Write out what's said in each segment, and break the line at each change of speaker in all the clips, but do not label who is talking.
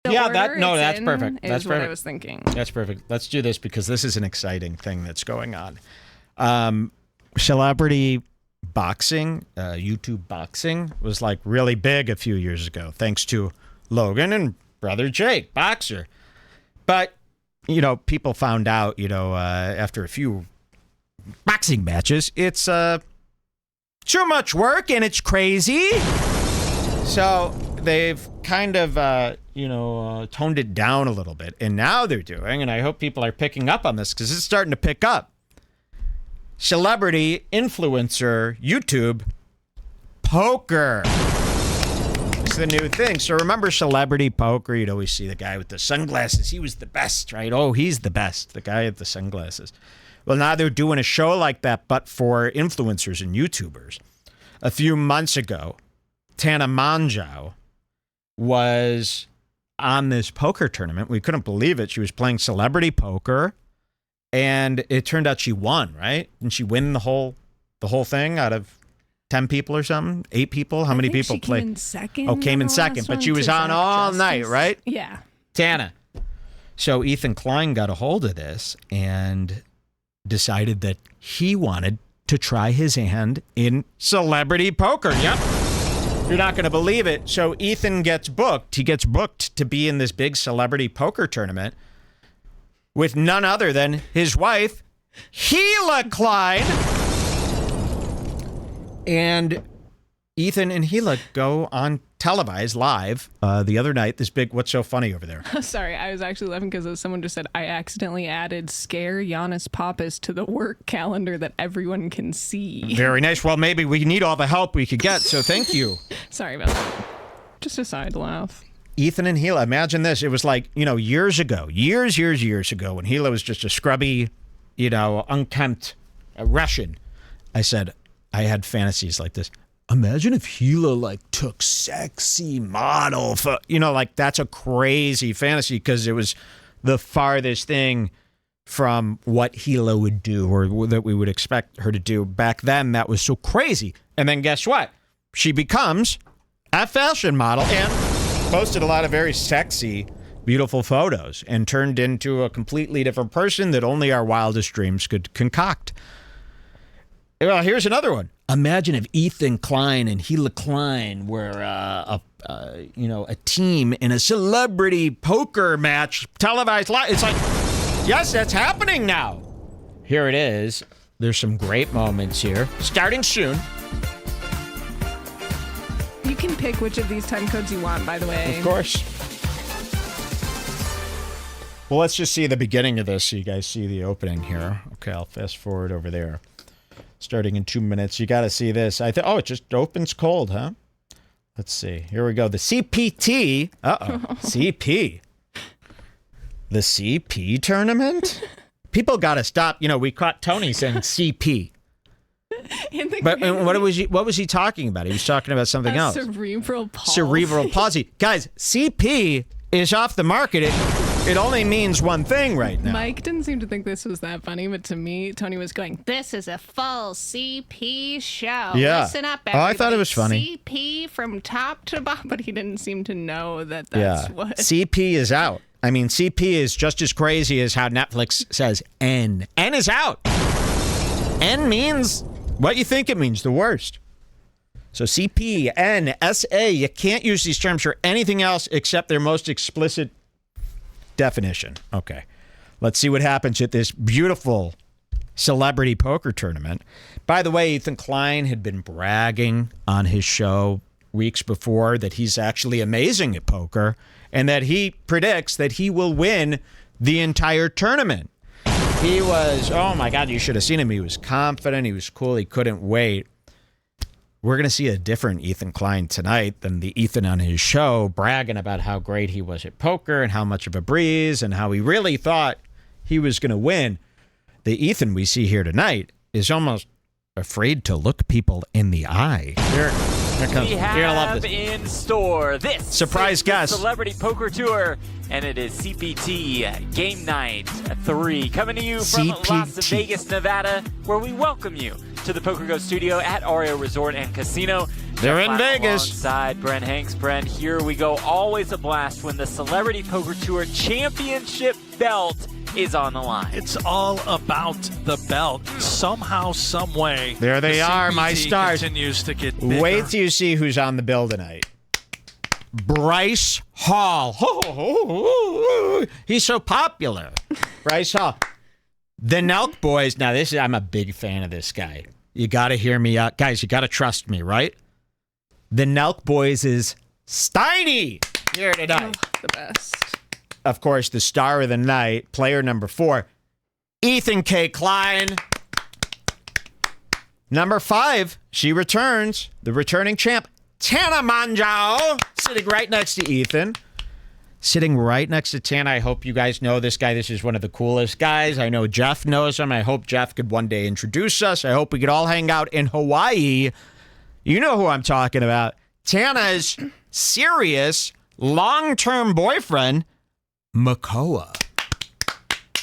Yeah,
that's
perfect. That's
what
perfect.
I was thinking.
That's perfect. Let's do this because this is an exciting thing that's going on. Celebrity boxing, YouTube boxing was like really big a few years ago, thanks to Logan and brother Jake, boxer. But, people found out, after a few boxing matches, it's too much work and it's crazy. So they've kind of, toned it down a little bit. And now they're doing, and I hope people are picking up on this because it's starting to pick up, celebrity influencer YouTube poker. It's the new thing. So remember celebrity poker? You'd always see the guy with the sunglasses. He was the best, right? Oh, he's the best. The guy with the sunglasses. Well, now they're doing a show like that, but for influencers and YouTubers. A few months ago, Tana Mongeau was on this poker tournament. We couldn't believe it. She was playing celebrity poker, and it turned out she won, right? Didn't she win the whole thing out of 10 people or something? 8 people? How many people played?
Came in second.
Oh, came in second, but she was on all night, right?
Yeah.
Tana. So Ethan Klein got a hold of this and decided that he wanted to try his hand in celebrity poker. Yep. You're not going to believe it. So Ethan gets booked. He gets booked to be in this big celebrity poker tournament with none other than his wife, Gila Klein. And Ethan and Gila go on televised live the other night. This big, what's so funny over there?
Sorry, I was actually laughing because someone just said, I accidentally added Scare Giannis Pappas to the work calendar that everyone can see.
Very nice. Well, maybe we need all the help we could get, so thank you.
Sorry about that. Just a side laugh.
Ethan and Gila, imagine this. It was like, years ago, when Gila was just a scrubby, unkempt Russian. I said, I had fantasies like this. Imagine if Gila took sexy model, that's a crazy fantasy because it was the farthest thing from what Gila would do or that we would expect her to do back then. That was so crazy. And then guess what? She becomes a fashion model and posted a lot of very sexy, beautiful photos and turned into a completely different person that only our wildest dreams could concoct. Well, here's another one. Imagine if Ethan Klein and Gila Klein were a team in a celebrity poker match televised live. It's like, yes, that's happening now. Here it is. There's some great moments here. Starting soon.
You can pick which of these time codes you want, by the way.
Of course. Well, let's just see the beginning of this so you guys see the opening here. Okay, I'll fast forward over there. Starting in 2 minutes. You got to see this. it just opens cold, huh? Let's see. Here we go. The CPT. CP. The CP tournament? People got to stop. We caught Tony saying CP. But what was he talking about? He was talking about something else.
Cerebral palsy.
Cerebral palsy. Guys, CP is off the market. It only means one thing right now.
Mike didn't seem to think this was that funny, but to me, Tony was going, this is a full CP show.
Yeah.
Listen up, everybody.
Oh, I thought it was funny.
CP from top to bottom, but he didn't seem to know that's what.
CP is out. I mean, CP is just as crazy as how Netflix says N. N is out. N means what you think it means, the worst. So CP, N, SA, you can't use these terms for anything else except their most explicit definition. Okay. Let's see what happens at this beautiful celebrity poker tournament. By the way, Ethan Klein had been bragging on his show weeks before that he's actually amazing at poker and that he predicts that he will win the entire tournament. He was, oh my God, you should have seen him. He was confident. He was cool. He couldn't wait. We're going to see a different Ethan Klein tonight than the Ethan on his show bragging about how great he was at poker and how much of a breeze and how he really thought he was going to win. The Ethan we see here tonight is almost afraid to look people in the eye. Here comes.
We
You're gonna love
have
this.
in store this
Surprise
is the
guest.
Celebrity Poker Tour, and it is CPT Game Night 3 coming to you from
CPT.
Las Vegas, Nevada, where we welcome you to the Poker Go studio at Ario Resort and Casino.
They're in
Jeff Platt
Vegas.
Alongside Brent Hanks. Brent, here we go. Always a blast when the Celebrity Poker Tour Championship belt is on the line.
It's all about the belt. Somehow, some way.
There they
the
are, my
CPT
stars.
Continues to get bigger.
Wait till you see who's on the bill tonight. Bryce Hall. He's so popular. Bryce Hall. The Nelk Boys. Now, I'm a big fan of this guy. You got to hear me out. Guys, you got to trust me, right? The Nelk Boys is Steiny here tonight.
The best.
Of course, the star of the night, player number 4, Ethan K. Klein. Number 5, she returns, the returning champ, Tana Mongeau, sitting right next to Ethan. Sitting right next to Tana. I hope you guys know this guy. This is one of the coolest guys. I know Jeff knows him. I hope Jeff could one day introduce us. I hope we could all hang out in Hawaii. You know who I'm talking about. Tana's serious long-term boyfriend, Makoa.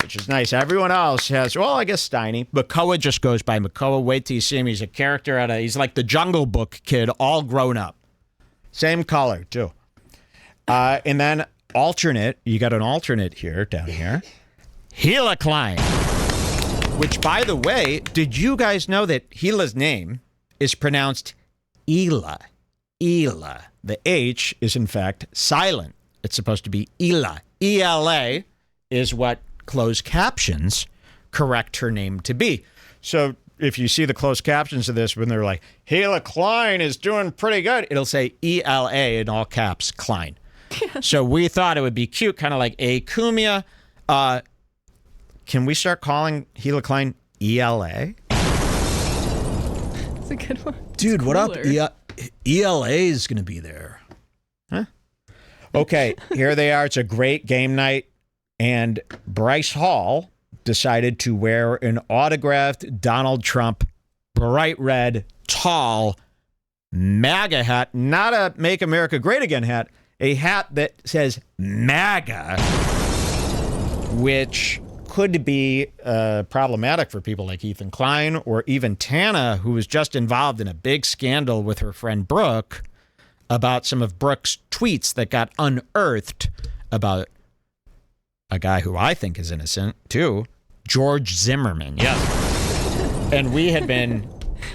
Which is nice. Everyone else has, well, I guess Steiny. Makoa just goes by Makoa. Wait till you see him. He's a character he's like the Jungle Book kid, all grown up. Same color, too. And then alternate, you got an alternate here, down here. Hila Klein. Which, by the way, did you guys know that Hila's name is pronounced Ela? Ela. The H is, in fact, silent. It's supposed to be Ela. E-L-A is what closed captions correct her name to be. So if you see the closed captions of this, when they're like, Hila Klein is doing pretty good, it'll say E-L-A in all caps, Klein. So we thought it would be cute, kind of like A. Kumia. Can we start calling Hila Klein E-L-A?
It's a good one.
Dude, what up?
Cooler.
ELA is going to be there. Huh? Okay, here they are. It's a great game night. And Bryce Hall decided to wear an autographed Donald Trump bright red, tall MAGA hat. Not a Make America Great Again hat. A hat that says MAGA, which could be problematic for people like Ethan Klein or even Tana, who was just involved in a big scandal with her friend Brooke about some of Brooke's tweets that got unearthed about a guy who I think is innocent, too, George Zimmerman. Yes. And we had been...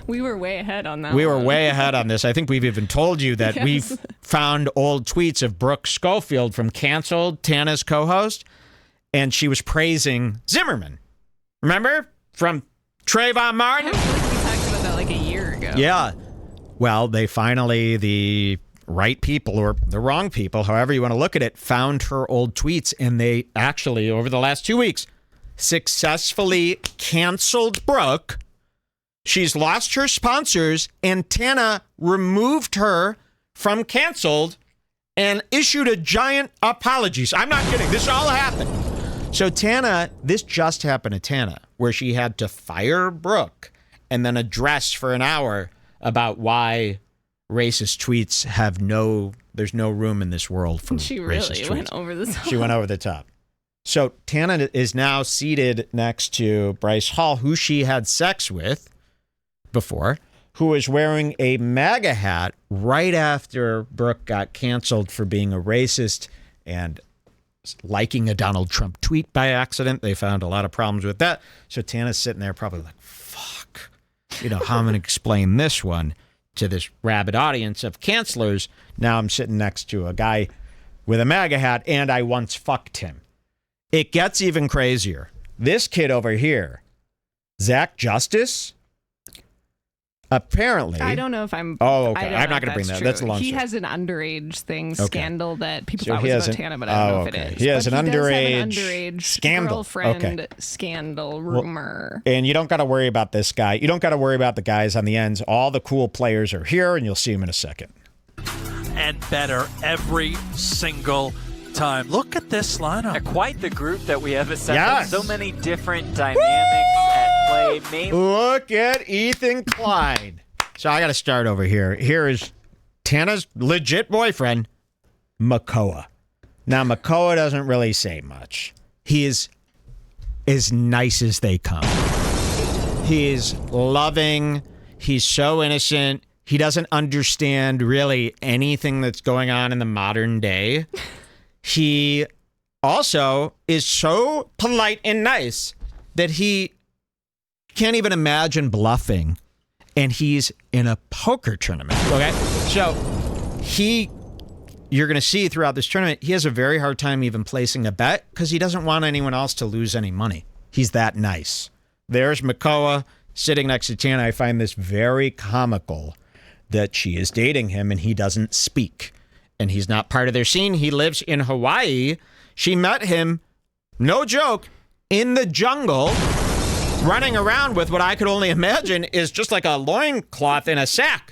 We were way ahead on that
We were
one.
way ahead on this. I think we've even told you that
Yes.
we've found old tweets of Brooke Schofield from Canceled, Tana's co-host, and she was praising Zimmerman. Remember? From Trayvon Martin?
I feel like we talked about that like a year ago.
Yeah. Well, they finally, the right people or the wrong people, however you want to look at it, found her old tweets, and they actually, over the last 2 weeks, successfully canceled Brooke. She's lost her sponsors, and Tana removed her from Canceled and issued a giant apology. I'm not kidding. This all happened. So Tana, this just happened to Tana, where she had to fire Brooke and then address for an hour about why racist tweets there's no room in this world for
She
racist
really
tweets.
went over the top.
She went over the top. So Tana is now seated next to Bryce Hall, who she had sex with before, who is wearing a MAGA hat right after Brooke got canceled for being a racist and liking a Donald Trump tweet by accident. They found a lot of problems with that. So Tana's sitting there probably like, fuck, how I'm going to explain this one to this rabid audience of cancelers. Now I'm sitting next to a guy with a MAGA hat, and I once fucked him. It gets even crazier. This kid over here, Zach Justice, apparently...
I don't know if I'm...
Oh, okay.
I don't
I'm
know
not
if
going to bring that.
true.
That's a long
He
story.
has an underage thing,
Okay.
scandal that people
So
thought
he
was
has
about
an-
Tana, but I don't know if
okay.
it is.
He has
But
an
does have
underage scandal.
girlfriend
Okay.
scandal rumor.
And you don't got to worry about this guy. You don't got to worry about the guys on the ends. All the cool players are here, and you'll see them in a second.
And better every single time. Look at this lineup.
Quite the group that we have assembled.
Yes.
So many different dynamics at play. Mainly
Look at Ethan Klein. So I got to start over here. Here is Tana's legit boyfriend, Makoa. Now, Makoa doesn't really say much. He is as nice as they come. He's loving. He's so innocent. He doesn't understand really anything that's going on in the modern day. He also is so polite and nice that he can't even imagine bluffing. And he's in a poker tournament. Okay. So you're going to see throughout this tournament, he has a very hard time even placing a bet because he doesn't want anyone else to lose any money. He's that nice. There's Makoa sitting next to Tana. I find this very comical that she is dating him and he doesn't speak. And he's not part of their scene. He lives in Hawaii. She met him, no joke, in the jungle, running around with what I could only imagine is just like a loincloth in a sack.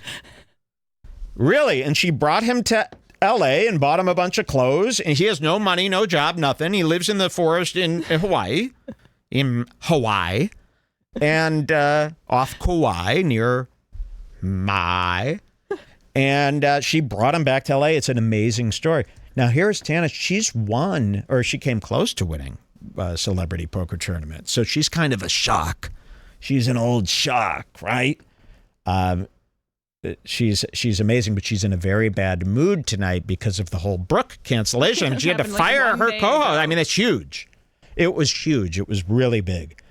Really. And she brought him to LA and bought him a bunch of clothes. And he has no money, no job, nothing. He lives in the forest in Hawaii. And off Kauai near Mai. And she brought him back to LA. It's an amazing story. Now, here's Tana. She's won, or she came close to winning a celebrity poker tournament. So she's kind of a shock. She's an old shock, right? She's amazing, but she's in a very bad mood tonight because of the whole Brooke cancellation. I mean, she had to fire her co-host. I mean, that's huge. It was huge. It was really big.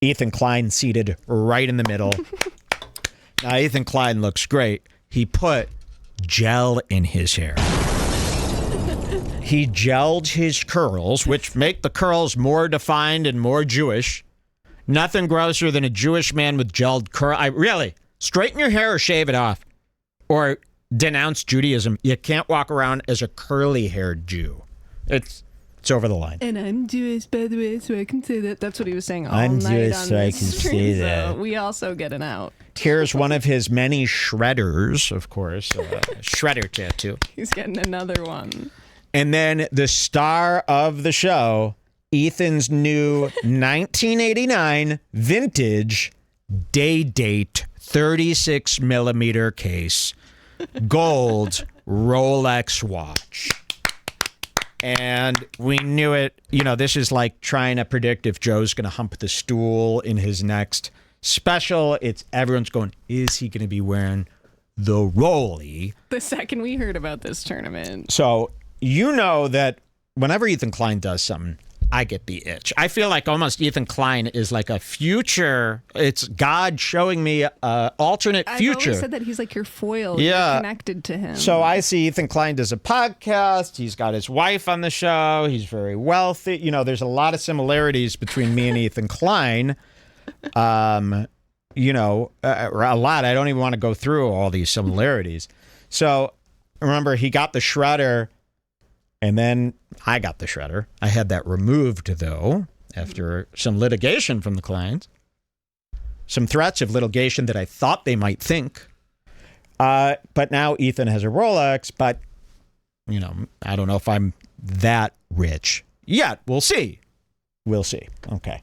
Ethan Klein seated right in the middle. Now, Ethan Klein looks great. He put gel in his hair. He gelled his curls, which make the curls more defined and more Jewish. Nothing grosser than a Jewish man with gelled curl. Really, straighten your hair or shave it off. Or denounce Judaism. You can't walk around as a curly-haired Jew. It's over the line.
And I'm Jewish, by the way, so I can say that. That's what he was saying all
I'm
night
Jewish,
on
so I
this
can
stream,
say that.
So we also get an out.
Here's one of his many shredders, of course. Shredder tattoo.
He's getting another one.
And then the star of the show, Ethan's new 1989 vintage day date 36 millimeter case gold Rolex watch. And we knew it. You know, this is like trying to predict if Joe's going to hump the stool in his next special. It's everyone's going, is he going to be wearing the Rollie?
The second we heard about this tournament.
So you know that whenever Ethan Klein does something, I get the itch. I feel like almost Ethan Klein is like a future. It's God showing me an alternate future.
I've always said that he's like your foil.
Yeah.
You're connected to him.
So I see Ethan Klein does a podcast. He's got his wife on the show. He's very wealthy. You know, there's a lot of similarities between me and Ethan Klein. You know, a lot. I don't even want to go through all these similarities. So remember, he got the shredder. And then I got the shredder. I had that removed, though, after some litigation from the clients. Some threats of litigation that I thought they might think. But now Ethan has a Rolex, but, you know, I don't know if I'm that rich yet. We'll see. We'll see. Okay.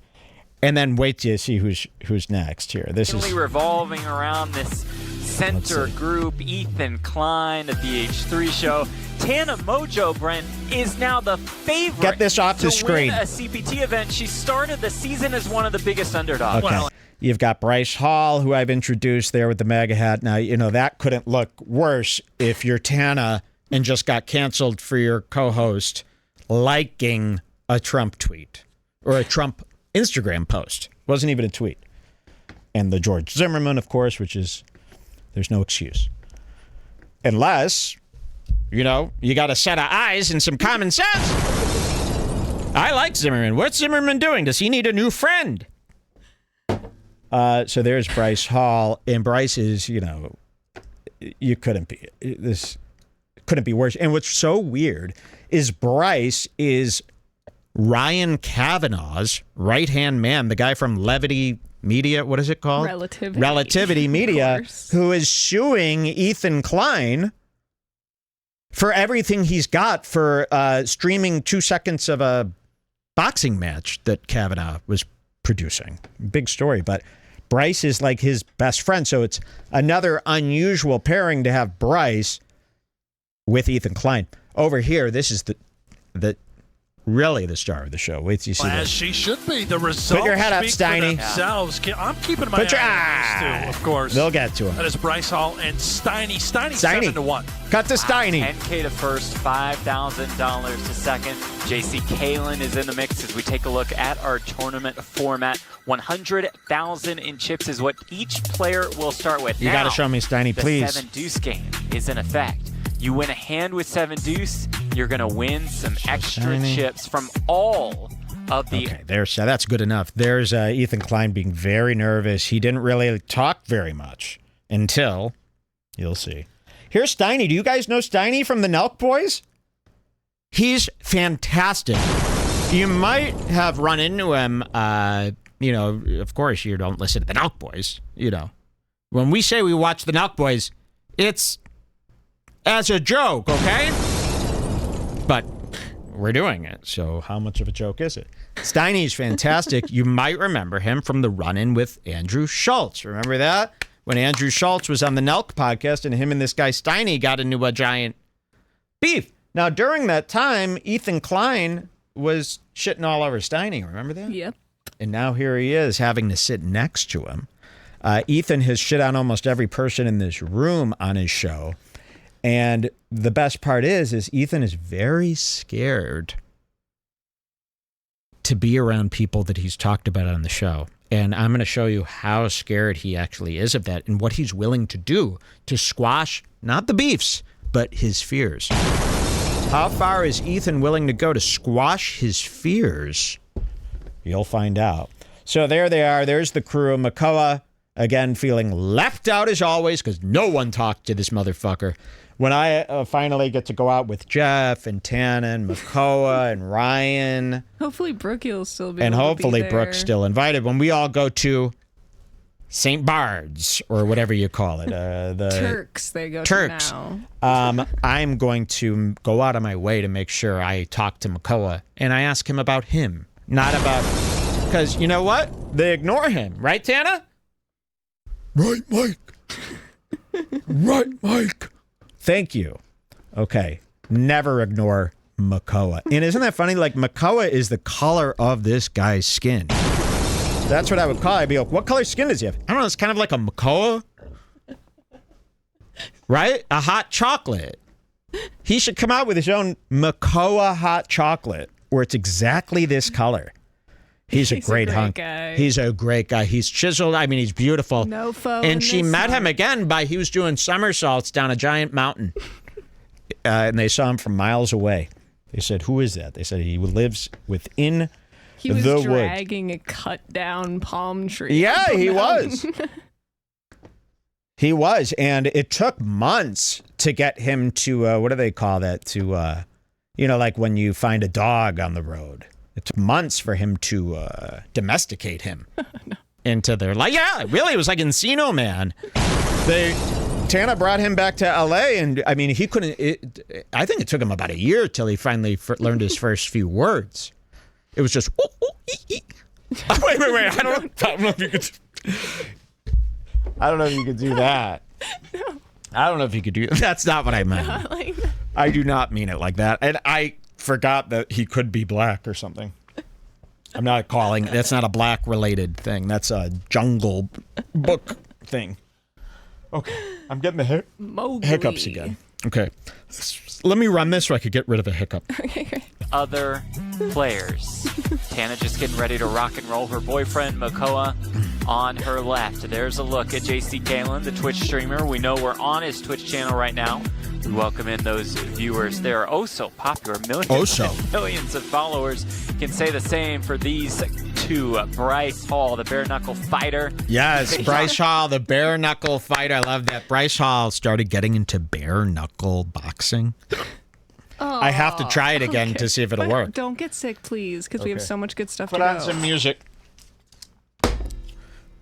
And then wait till you see who's next here. This is
revolving around this center group, Ethan Klein, the VH3 show. Tana Mongeau, Brent, is now the favorite.
Get this off the screen.
Win a CPT event. She started the season as one of the biggest underdogs.
Okay. You've got Bryce Hall, who I've introduced there with the MAGA hat. Now, you know, that couldn't look worse if you're Tana and just got canceled for your co-host liking a Trump tweet or a Trump Instagram post. Wasn't even a tweet. And the George Zimmerman, of course, which is, there's no excuse. Unless, you know, you got a set of eyes and some common sense. I like Zimmerman. What's Zimmerman doing? Does he need a new friend? So there's Bryce Hall. And Bryce is, you know, this couldn't be worse. And what's so weird is Bryce is Ryan Kavanaugh's right-hand man, the guy from Levity Media, what is it called? Relativity Media, who is suing Ethan Klein for everything he's got for streaming 2 seconds of a boxing match that Kavanaugh was producing. Big story, but Bryce is like his best friend, so it's another unusual pairing to have Bryce with Ethan Klein. Over here, this is the really the star of the show. Wait till you see
As
this.
she should be. The results
your head up,
speak for
Steiny.
themselves. I'm keeping my
Put your
eye on these two, of course.
They'll get to him.
That is Bryce Hall and Steiny. Steiny
Steiny.
7-1.
Cut to Steiny.
10K to first, $5,000 to second. JC Kalen is in the mix as we take a look at our tournament format. 100,000 in chips is what each player will start with.
You got to
Now,
show me Steiny,
the
please.
7 deuce game is in effect. You win a hand with 7 deuce, you're going to win some extra
Steiny.
chips from all of the
Okay, that's good enough. There's Ethan Klein being very nervous. He didn't really talk very much until, you'll see. Here's Steiny. Do you guys know Steiny from the Nelk Boys? He's fantastic. You might have run into him, of course you don't listen to the Nelk Boys, When we say we watch the Nelk Boys, it's as a joke, okay? But we're doing it, so how much of a joke is it? Steiny's fantastic. You might remember him from the run-in with Andrew Schultz. Remember that? When Andrew Schultz was on the Nelk podcast and him and this guy Steiny got into a giant beef. Now, during that time, Ethan Klein was shitting all over Steiny. Remember that?
Yep.
And now here he is having to sit next to him. Ethan has shit on almost every person in this room on his show. And the best part is Ethan is very scared to be around people that he's talked about on the show. And I'm going to show you how scared he actually is of that and what he's willing to do to squash, not the beefs, but his fears. How far is Ethan willing to go to squash his fears? You'll find out. So there they are. There's the crew. Makoa, again, feeling left out as always because no one talked to this motherfucker. When I finally get to go out with Jeff and Tana and Makoa and Ryan.
Hopefully Brooke will still be
And
able to
hopefully
be there.
Brooke's still invited. When we all go to St. Bard's or whatever you call it. The
Turks they go
Turks.
to now.
I'm going to go out of my way to make sure I talk to Makoa and I ask him about him. Not about... Because you know what? They ignore him. Right, Tana? Right, Mike. Right, Mike. Thank you. Okay. Never ignore Makoa. And isn't that funny? Like, Makoa is the color of this guy's skin. That's what I would call it. I'd be like, what color skin does he have? I don't know. It's kind of like a Makoa. Right? A hot chocolate. He should come out with his own Makoa hot chocolate where it's exactly this color. He's a great hunk.
Guy.
He's a great guy. He's chiseled. I mean, he's beautiful.
No foe.
And
in
she
this
met him
one.
again he was doing somersaults down a giant mountain. And they saw him from miles away. They said, who is that? They said he lives within
He was
the woods.
dragging a cut down palm tree.
Yeah,
up a
he
mountain.
was. He was. And it took months to get him to, what do they call that? To, like when you find a dog on the road. It took months for him to domesticate him into their life. Yeah, really, it was like Encino Man. Tana brought him back to L.A. and I mean, he couldn't. I think it took him about a year till he finally learned his first few words. It was just. Wait! I don't know if you could. I don't know if you could do that. No. I don't know if you could do that. That's not what I meant. I do not mean it like that. And I forgot that he could be black or something. I'm not calling that's not a black related thing. That's a Jungle Book thing. Okay. I'm getting the
Mowgli.
hiccups again. Okay. Let me run this so I could get rid of a hiccup.
Okay, great.
other players. Tana just getting ready to rock and roll. Her boyfriend, Makoa, on her left. There's a look at JC Kalen, the Twitch streamer. We know we're on his Twitch channel right now. We welcome in those viewers. They are oh so popular. Millions of followers. Can say the same for these two. Bryce Hall, the bare knuckle fighter.
Yes, Bryce Hall, the bare knuckle fighter. I love that. Bryce Hall started getting into bare knuckle boxing. I have to try it again to see if it'll work.
Don't get sick, please, because we have so much good stuff
Put
to
on
go.
some music.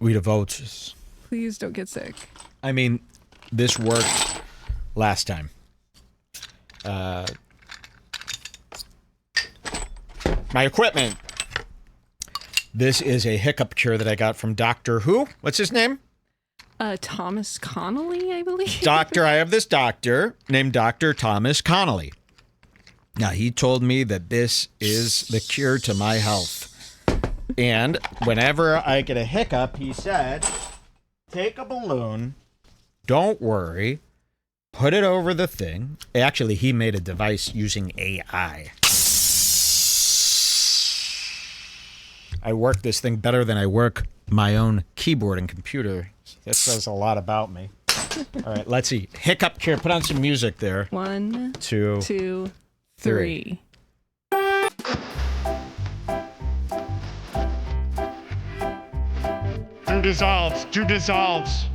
We devote.
Please don't get sick.
I mean, this worked last time. My equipment. This is a hiccup cure that I got from Doctor Who. What's his name?
Thomas Connolly, I believe.
I have this doctor named Dr. Thomas Connolly. Now, he told me that this is the cure to my health. And whenever I get a hiccup, he said, take a balloon, don't worry, put it over the thing. Actually, he made a device using AI. I work this thing better than I work my own keyboard and computer. That says a lot about me. All right, let's see. Hiccup cure. Put on some music there.
1,
2,
2, 3.
Two dissolves. 2 dissolves.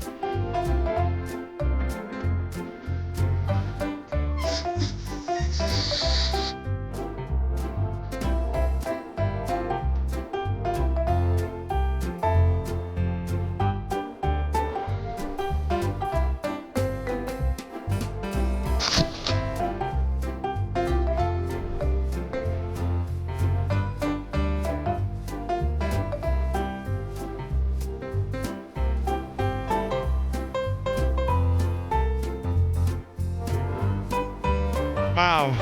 Wow.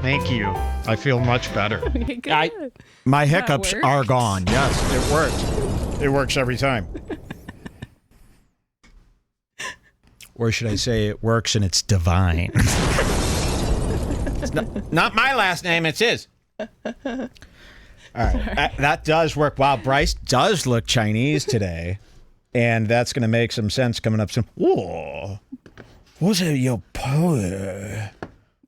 Thank you. I feel much better.
Good.
My hiccups
worked.
are gone. Yes, it works. It works every time. Or should I say it works and it's divine? It's not my last name, it's his. All right. That does work. Wow, Bryce does look Chinese today. And that's going to make some sense coming up soon. Whoa. What's your power?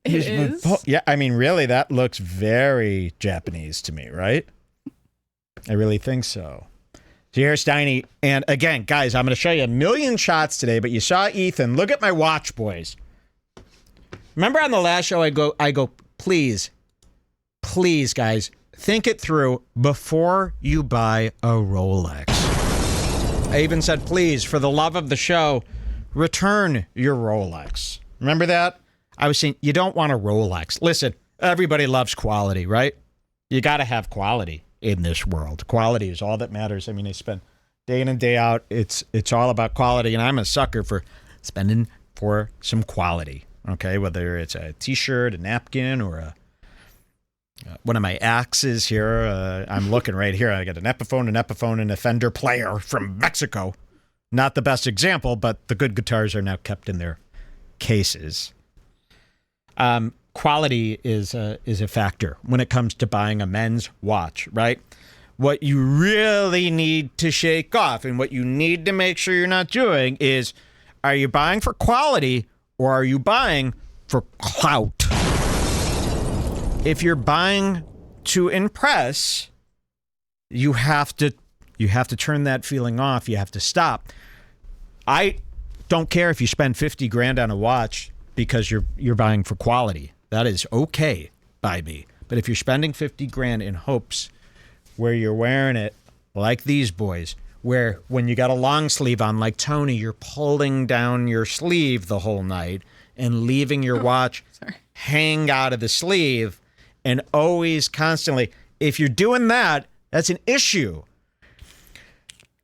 It is.
Yeah, I mean, really, that looks very Japanese to me, right? I really think so. So here's Steiny. And again, guys, I'm going to show you a million shots today, but you saw Ethan. Look at my watch, boys. Remember on the last show, I go, please, guys, think it through before you buy a Rolex. I even said, please, for the love of the show, return your Rolex. Remember that? I was saying, you don't want a Rolex. Listen, everybody loves quality, right? You got to have quality in this world. Quality is all that matters. I mean, I spend day in and day out. It's all about quality, and I'm a sucker for spending for some quality, okay? Whether it's a T-shirt, a napkin, or one of my axes here. I'm looking right here. I got an Epiphone, and a Fender player from Mexico. Not the best example, but the good guitars are now kept in their cases. Quality is a factor when it comes to buying a men's watch, right? What you really need to shake off and what you need to make sure you're not doing is, are you buying for quality or are you buying for clout? If you're buying to impress, you have to turn that feeling off. You have to stop. I don't care if you spend 50 grand on a watch because you're buying for quality. That is okay by me. But if you're spending 50 grand in hopes where you're wearing it like these boys, where when you got a long sleeve on like Tony, you're pulling down your sleeve the whole night and leaving your watch hang out of the sleeve, and always constantly, if you're doing that, that's an issue.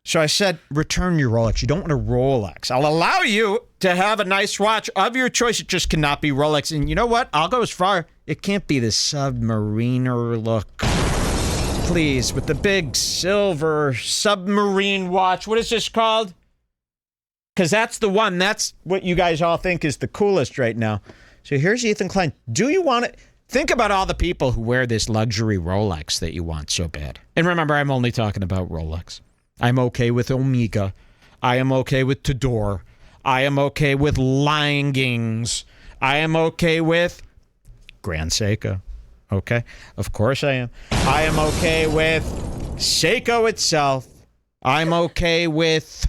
So I said, return your Rolex. You don't want a Rolex. I'll allow you to have a nice watch of your choice. It just cannot be Rolex. And you know what? I'll go as far. It can't be the submariner look. Please, with the big silver submarine watch. What is this called? Because that's the one. That's what you guys all think is the coolest right now. So here's Ethan Klein. Do you want it? Think about all the people who wear this luxury Rolex that you want so bad. And remember, I'm only talking about Rolex. I'm okay with Omega. I am okay with Tudor. I am okay with Langings. I am okay with Grand Seiko. Okay? Of course I am. I am okay with Seiko itself. I'm okay with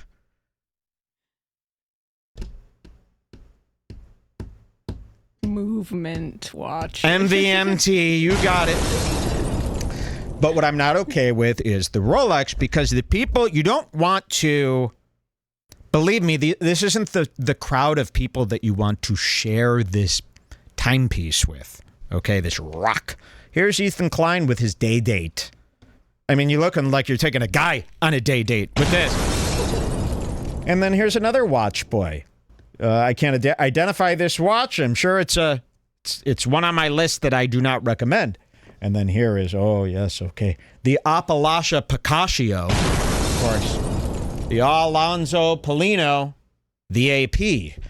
Movement watch.
MVMT. You got it. But what I'm not okay with is the Rolex, because the people, you don't want to, believe me, this isn't the crowd of people that you want to share this timepiece with. Okay, this rock. Here's Ethan Klein with his day date. I mean, you're looking like you're taking a guy on a day date with this. And then here's another watch boy. I can't identify this watch. I'm sure it's one on my list that I do not recommend. And then here is, oh, yes, okay. The Appalachia Picasso, of course. The Alonzo Polino, the AP.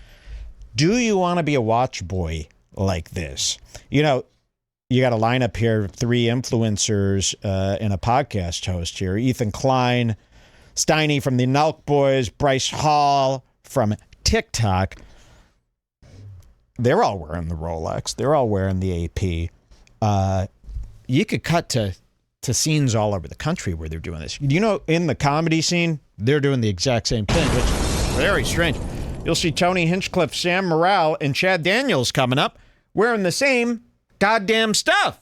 Do you want to be a watch boy like this? You know, you got a lineup here of 3 influencers and a podcast host here. Ethan Klein, Steiny from the Nelk Boys, Bryce Hall from TikTok. They're all wearing the Rolex. They're all wearing the AP. You could cut to scenes all over the country where they're doing this. You know, in the comedy scene, they're doing the exact same thing, which is very strange. You'll see Tony Hinchcliffe, Sam Morril, and Chad Daniels coming up wearing the same goddamn stuff.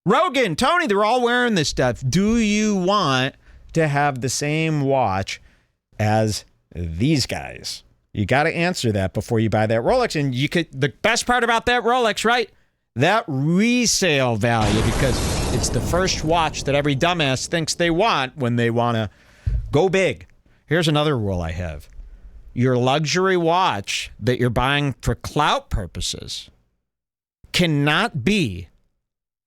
Rogan, Tony, they're all wearing this stuff. Do you want to have the same watch as these guys? You got to answer that before you buy that Rolex. And the best part about that Rolex, right? That resale value, because it's the first watch that every dumbass thinks they want when they want to go big. Here's another rule I have. Your luxury watch that you're buying for clout purposes cannot be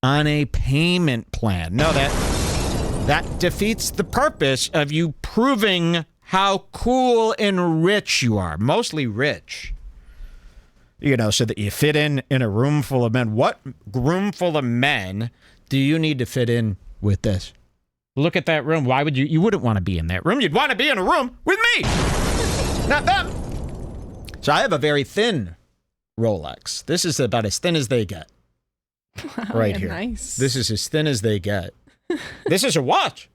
on a payment plan. No, that defeats the purpose of you proving how cool and rich you are. Mostly rich. You know, so that you fit in a room full of men. What room full of men do you need to fit in with this? Look at that room. Why would you wouldn't want to be in that room. You'd want to be in a room with me, not them. So I have a very thin Rolex. This is about as thin as they get.
Wow,
right
yeah,
here.
Nice.
This is as thin as they get. This is a watch.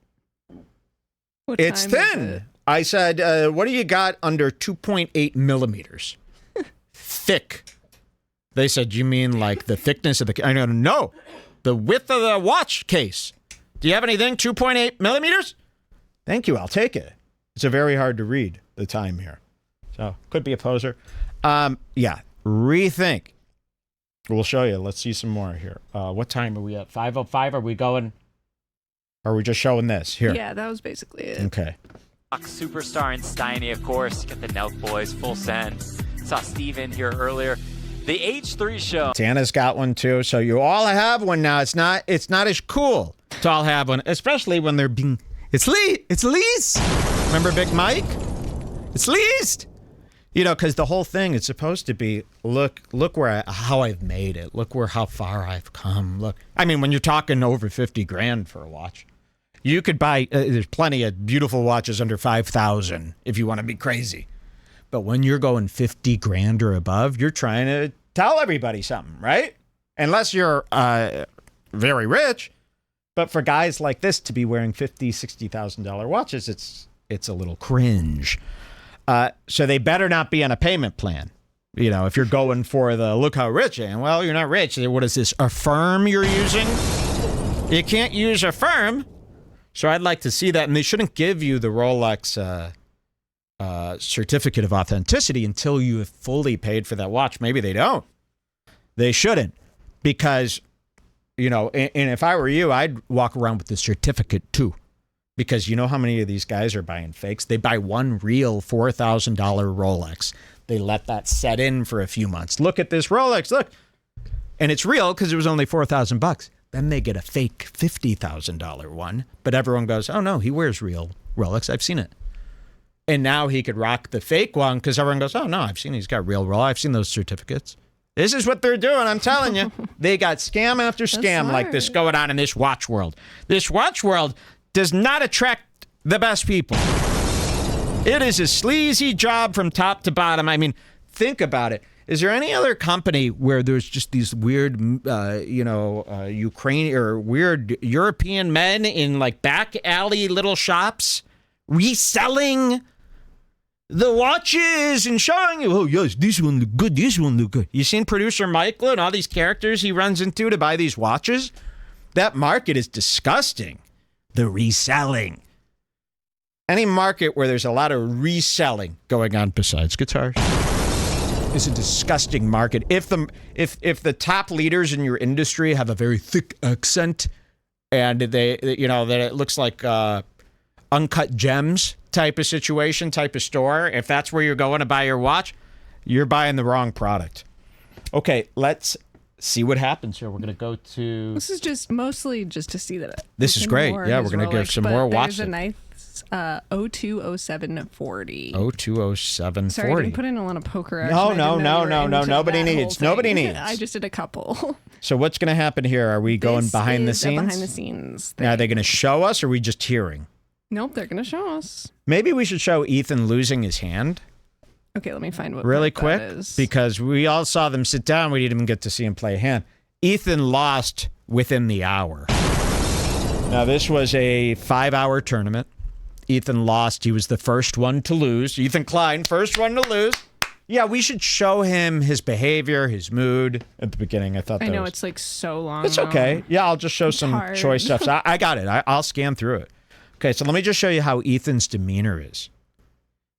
What
It's
time is
thin.
it?
I said, what do you got under 2.8 millimeters? Thick. They said, you mean like the thickness of the... I go, no. The width of the watch case. Do you have anything 2.8 millimeters? Thank you. I'll take it. It's a very hard to read, the time here. So, could be a poser. Yeah. Rethink. We'll show you. Let's see some more here. What time are we at? 5:05? Are we going... Or are we just showing this? Here.
Yeah, that was basically it.
Okay.
Superstar and Steiny, of course. Got the Nelk Boys, full send. Saw Steven here earlier. The H3 show.
Tana's got one too, so you all have one now. It's not as cool to all have one, especially when they're being... It's leased. Remember Big Mike? It's leased. You know, because the whole thing is supposed to be, look where how I've made it. Look how far I've come. Look, I mean, when you're talking over 50 grand for a watch, you could buy. There's plenty of beautiful watches under 5,000 if you want to be crazy. But when you're going 50 grand or above, you're trying to tell everybody something, right? Unless you're very rich. But for guys like this to be wearing $50,000, $60,000 watches, it's a little cringe. So they better not be on a payment plan. You know, if you're going for the look how rich I am, well, you're not rich. What is this, Affirm you're using? You can't use Affirm. So I'd like to see that. And they shouldn't give you the Rolex certificate of authenticity until you have fully paid for that watch. Maybe they don't. They shouldn't. Because, you know, and if I were you, I'd walk around with the certificate too. Because you know how many of these guys are buying fakes? They buy one real $4,000 Rolex. They let that set in for a few months. Look at this Rolex, look. And it's real because it was only $4,000. Then they get a fake $50,000 one. But everyone goes, oh no, he wears real Rolex. I've seen it. And now he could rock the fake one because everyone goes, oh no, I've seen he's got real Rolex. I've seen those certificates. This is what they're doing, I'm telling you. They got scam after scam like this going on in this watch world. This watch world does not attract the best people. It is a sleazy job from top to bottom. I mean, think about it. Is there any other company where there's just these weird, Ukrainian or weird European men in like back alley little shops reselling the watches and showing you, oh yes, this one look good, this one look good. You seen producer Michael and all these characters he runs into to buy these watches? That market is disgusting. The reselling. Any market where there's a lot of reselling going on besides guitars is a disgusting market. If the top leaders in your industry have a very thick accent and that it looks like Uncut Gems type of situation, type of store, if that's where you're going to buy your watch, You're buying the wrong product. Okay, let's see what happens here. We're going to go to...
This is just mostly just to see that.
This is great. Yeah, we're going to give some more watch.
There's a nice 020740.
020740.
Sorry, I didn't put in a lot of poker action.
No.
I didn't know you were into
Nobody
that whole
needs.
thing.
Nobody needs.
I just did a couple.
So what's going to happen here? Are we going
This
behind the
is a
scenes?
behind the scenes.
Now, are they going to show us, or are we just hearing?
Nope, they're gonna show us.
Maybe we should show Ethan losing his hand
Okay, let me find what
really
part
quick,
that is.
because we all saw them sit down. We didn't even get to see him play a hand. Ethan lost within the hour. Now, this was a 5-hour tournament. Ethan lost. He was the first one to lose. Ethan Klein, first one to lose. Yeah, we should show him his behavior, his mood at the beginning. I thought
I
that
know
was...
it's like so long.
It's okay. Yeah, I'll just show some
hard.
choice stuff. So I got it. I'll scan through it. Okay, so let me just show you how Ethan's demeanor is.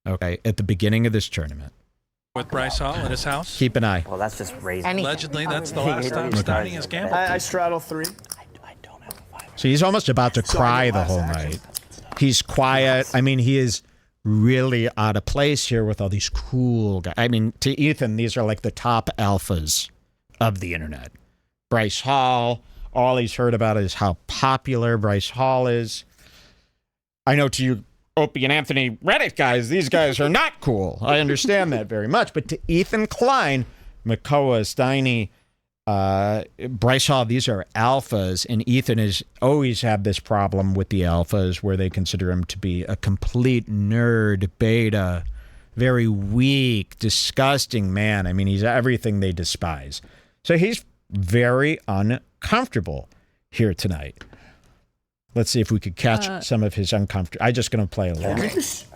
Okay, at the beginning of this tournament.
With Bryce Hall at his house.
Keep an eye.
Well, that's just crazy.
Allegedly, that's the last time Steiny has gambled.
I straddle 3.
I don't have a 5.
So he's almost about to cry the whole night. He's quiet. I mean, he is really out of place here with all these cool guys. I mean, to Ethan, these are like the top alphas of the internet. Bryce Hall, all he's heard about is how popular Bryce Hall is. I know to you, Opie and Anthony Reddit guys, these guys are not cool. I understand that very much. But to Ethan Klein, Makoa, Steiny, Bryce Hall, these are alphas. And Ethan has always had this problem with the alphas where they consider him to be a complete nerd, beta, very weak, disgusting man. I mean, he's everything they despise. So he's very uncomfortable here tonight. Let's see if we could catch some of his uncomfortable. I'm just going to play a little.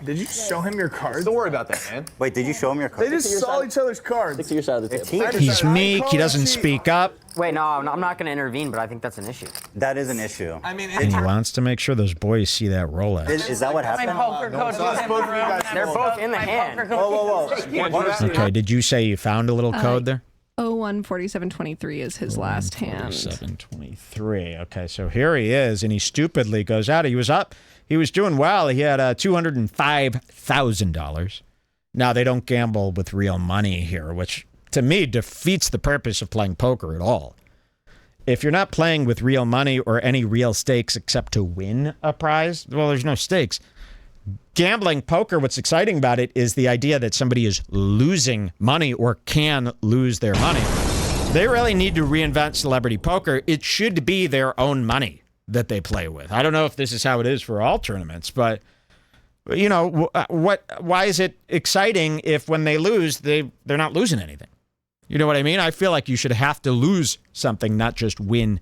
Did you show him your cards?
Don't worry about that, man.
Wait, did you show him your card?
They just saw each other's cards.
Stick to your side of the table.
He's meek. He doesn't speak up.
Wait, no, I'm not going to intervene, but I think that's an issue.
That is an issue.
I mean,
And he wants to make sure those boys see that Rolex.
Is that what happened?
They're both in the hand.
Whoa.
Okay, did you say you found a little code there?
014723 is his last hand.
723. Okay, so here he is, and he stupidly goes out. He was up. He was doing well. He had $205,000. Now, they don't gamble with real money here, which to me defeats the purpose of playing poker at all. If you're not playing with real money or any real stakes except to win a prize, well, there's no stakes. Gambling poker, what's exciting about it is the idea that somebody is losing money or can lose their money. They really need to reinvent celebrity poker. It should be their own money that they play with. I don't know if this is how it is for all tournaments, but you know, why is it exciting if when they lose, they're not losing anything? You know what I mean? I feel like you should have to lose something, not just win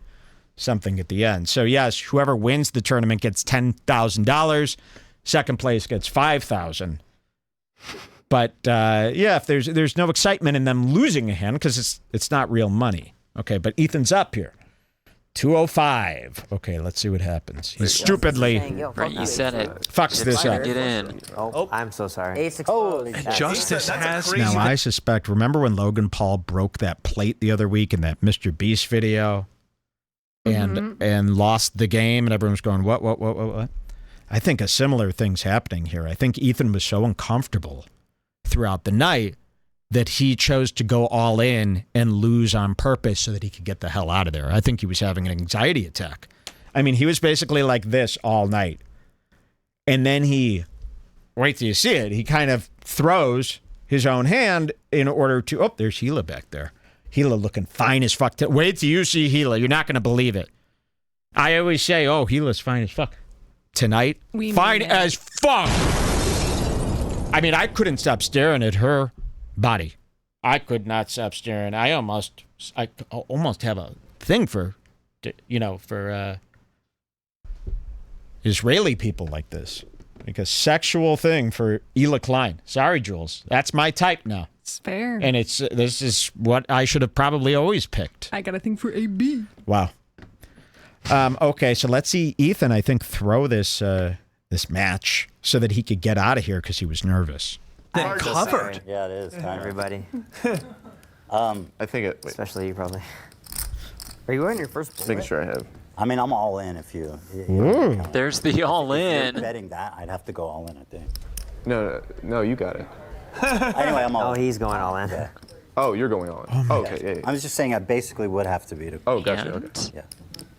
something at the end. So yes, whoever wins the tournament gets $10,000. Second place gets $5,000. But yeah, if there's no excitement in them losing a hand because it's not real money. Okay, but Ethan's up here. 205. Okay, let's see what happens. He stupidly
Right, you said it.
fucks this up.
Get in.
Oh, I'm so sorry. Holy shit.
Justice has
Now I suspect. Remember when Logan Paul broke that plate the other week in that Mr. Beast video, and lost the game, and everyone was going, what? I think a similar thing's happening here. I think Ethan was so uncomfortable throughout the night that he chose to go all in and lose on purpose so that he could get the hell out of there. I think he was having an anxiety attack. I mean, he was basically like this all night. And then wait till you see it, he kind of throws his own hand in order to, oh, there's Gila back there. Gila looking fine as fuck. Wait till you see Gila. You're not going to believe it. I always say, oh, Gila's fine as fuck. Tonight, fine as fuck. I mean, I couldn't stop staring at her body. I could not stop staring. I almost have a thing for Israeli people like this. Like a sexual thing for Hila Klein. Sorry, Jules. That's my type now.
It's fair.
And this is what I should have probably always picked.
I got a thing for AB.
Wow. Okay, so let's see Ethan, I think, throw this match so that he could get out of here because he was nervous.
then covered.
Yeah, it is.
Everybody,
I think it. Wait,
especially you probably. Are you wearing your first
just making sure I have.
I mean, I'm all in if you.
There's the all
If
in.
you're betting that, I'd have to go all in, I think.
No, you got it.
Anyway, I'm all
Oh, he's going all in.
Yeah.
Oh, you're going on.
my
Okay, yeah, yeah.
I was just saying I basically would have to be to.
Oh, gotcha.
And
Okay.
Yeah.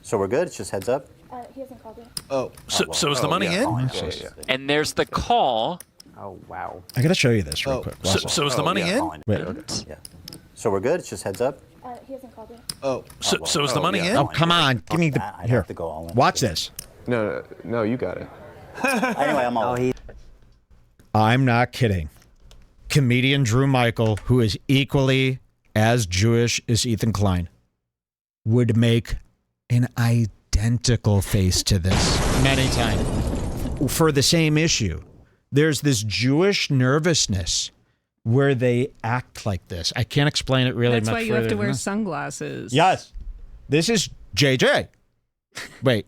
So we're good? It's just heads up?
He hasn't called yet.
So is the money
yeah,
in?
calling
Yeah,
us.
yeah.
and there's the call.
Oh, wow.
I gotta show you this real quick. Watch this.
So is the money
yeah,
in?
calling.
Wait.
Yeah. So we're good? It's just heads up?
He hasn't called yet.
So is the money in?
Oh, come on. Give me the.
I'd
Here.
have to go all in.
Watch this.
No, you got it.
Anyway, I'm all
Oh, he.
I'm not kidding. Comedian Drew Michael, who is equally as Jewish as Ethan Klein, would make an identical face to this many times for the same issue. There's this Jewish nervousness where they act like this. I can't explain it really
That's
much
why you have
further
to
than
wear
this.
sunglasses.
Yes. This is JJ. Wait.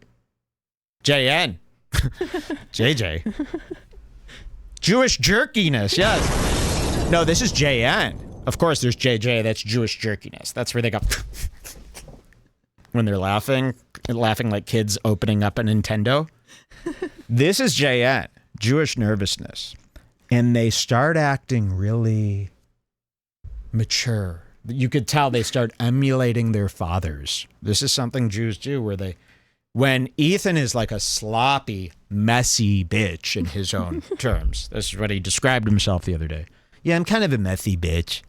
JN. JJ. Jewish jerkiness, yes. No, this is JN. Of course, there's JJ. That's Jewish jerkiness. That's where they go when they're laughing like kids opening up a Nintendo. This is JN, Jewish nervousness. And they start acting really mature. You could tell they start emulating their fathers. This is something Jews do where when Ethan is like a sloppy, messy bitch in his own terms. This is what he described himself the other day. Yeah, I'm kind of a messy bitch.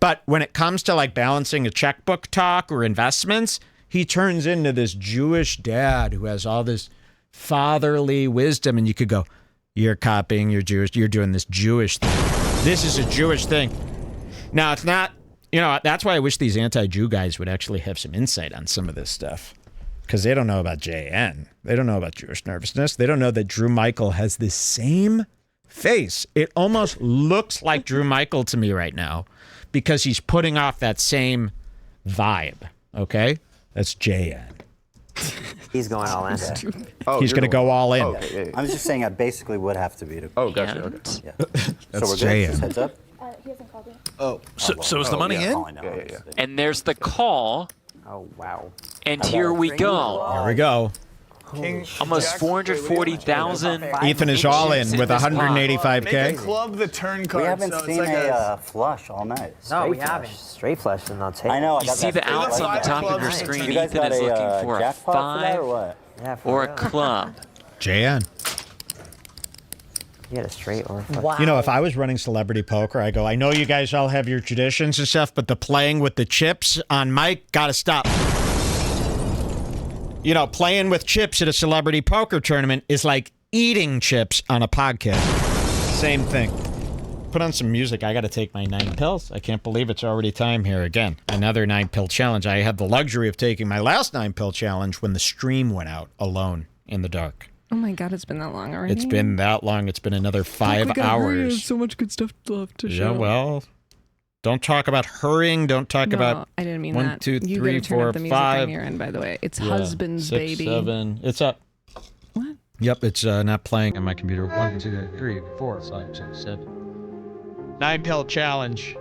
But when it comes to like balancing a checkbook talk or investments, he turns into this Jewish dad who has all this fatherly wisdom. And you could go, you're copying, you're Jewish, you're doing this Jewish thing. This is a Jewish thing. Now, it's not, that's why I wish these anti-Jew guys would actually have some insight on some of this stuff. Because they don't know about JN. They don't know about Jewish nervousness. They don't know that Drew Michael has the same face. It almost looks like Drew Michael to me right now because he's putting off that same vibe. Okay? That's JN.
He's going all in.
Oh,
He's
you're
going to go all in.
Okay, yeah, yeah.
I was just saying I basically would have to be to.
Oh, gotcha.
And
Okay.
Yeah.
That's
So we're good?
JN.
Just heads up?
He hasn't called yet.
So is the money
Yeah,
in?
calling now.
Yeah.
and there's the call.
Oh, wow.
And here we go.
Here we go.
Almost 440,000.
Ethan is all in with
Make a
185K.
club the turn card.
We haven't
so it's
seen
like
a flush all night.
No, we
Straight
haven't.
flush.
Straight flush and I'll take
I know. I
You
got
see
that
the outs on the top of your
Nice.
screen.
You guys
Ethan
got
is
a
looking for a
jackpot for that or
5
what?
Yeah, for
or a
real.
club.
JN.
You had a straight or a flush.
If I was running celebrity poker, I go, I know you guys all have your traditions and stuff, but the playing with the chips on mic, gotta stop. Playing with chips at a celebrity poker tournament is like eating chips on a podcast. Same thing. Put on some music. I gotta take my 9 pills. I can't believe it's already time here again. Another 9-pill challenge. I had the luxury of taking my last 9-pill challenge when the stream went out alone in the dark.
Oh my God, it's been that long already.
It's been that long. It's been another 5
We gotta hurry,
hours.
there's so much good stuff left to show.
Yeah, well, don't talk about hurrying. Don't talk
No,
about
I didn't mean
1,
that.
2,
You
3,
gotta turn
4,
up the music
5.
on your end, by the way. It's
Yeah,
Husband's
6,
Baby.
7. It's up.
What?
Yep, it's not playing on my computer. 1, 2, 3, 4, 5, 6, 7. 9-pill challenge.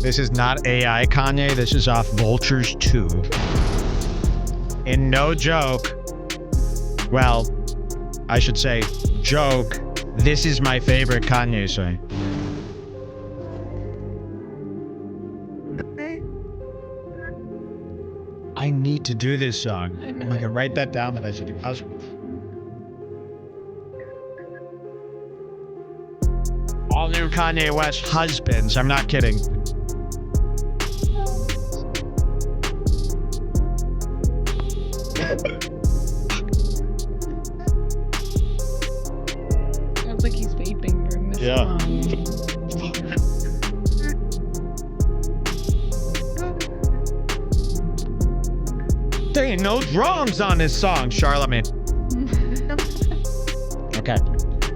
This is not AI Kanye. This is off Vultures 2. And no joke. Well, I should say joke. This is my favorite Kanye song. I need to do this song. I can write that down that I should do. All new Kanye West Husbands. I'm not kidding.
Sounds like he's vaping during this
Yeah.
song.
There ain't no drums on this song, Charlamagne. Okay.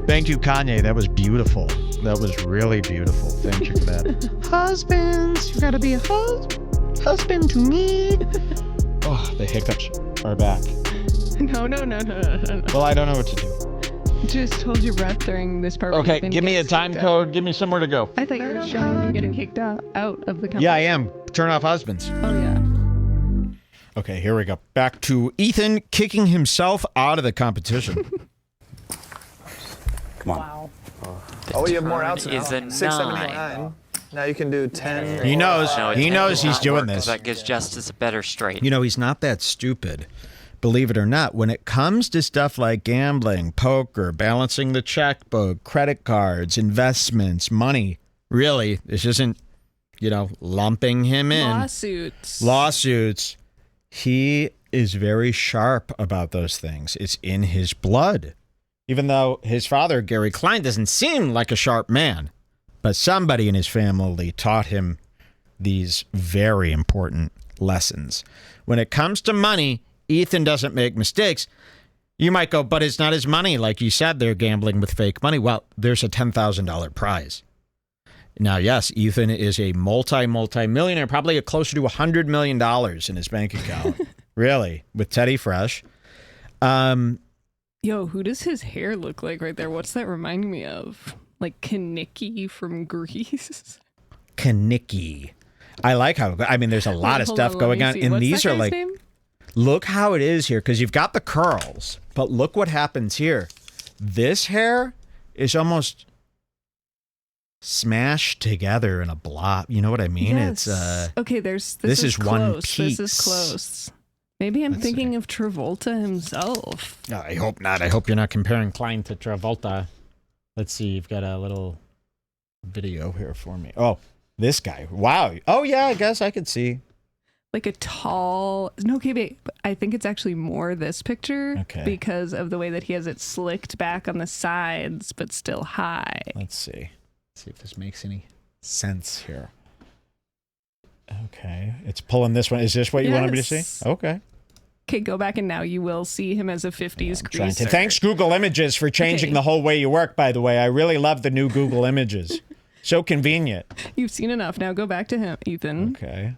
Thank you, Kanye. That was beautiful. That was really beautiful. Thank you for that. Husbands, you gotta be a husband to me. Oh, the hiccups are back.
No.
Well, I don't know what to do.
Just hold your breath during this part.
Okay, give me a time code. Give me somewhere to go.
I thought you were showing him getting kicked out of the company.
Yeah, I am. Turn off husbands.
Oh, yeah.
Okay, here we go. Back to Ethan kicking himself out of the competition.
Come on.
Oh, you have more outs now.
Is a
6, 7,
9.
9. Now you can do 10.
He knows.
No,
He
10
knows
will
he's
not
doing
work, 'cause
this.
That gives Justice a better straight.
You know, he's not that stupid. Believe it or not, when it comes to stuff like gambling, poker, balancing the checkbook, credit cards, investments, money, really, this isn't, lumping him in. Lawsuits. He is very sharp about those things. It's in his blood. Even though his father, Gary Klein, doesn't seem like a sharp man, but somebody in his family taught him these very important lessons. When it comes to money, Ethan doesn't make mistakes. You might go, but it's not his money. Like you said, they're gambling with fake money. Well, there's a $10,000 prize. Now, yes, Ethan is a multi-millionaire, probably closer to $100 million in his bank account. Really, with Teddy Fresh.
Yo, who does his hair look like right there? What's that reminding me of? Like Kaniki from Grease?
Kaniki. I like how, there's a lot of stuff going on. And these are like, look how it is here, because you've got the curls, but look what happens here. This hair is almost smashed together in a blob. You know what I mean?
Yes.
It's
okay, this is
one
close.
piece.
This is close. Maybe I'm thinking of Travolta himself.
No, I hope not. I hope you're not comparing Klein to Travolta. Let's see. You've got a little video here for me. Oh, this guy. Wow. Oh, yeah, I guess I could see.
Like a tall... No, okay, wait. I think it's actually more this picture because of the way that he has it slicked back on the sides, but still high.
Let's see. See if this makes any sense here. Okay. It's pulling this one. Is this what you wanted me to see? Okay.
Okay, go back and now you will see him as a 50s greaser.
Thanks, Google Images, for changing the whole way you work, by the way. I really love the new Google Images. So convenient.
You've seen enough. Now go back to him, Ethan.
Okay.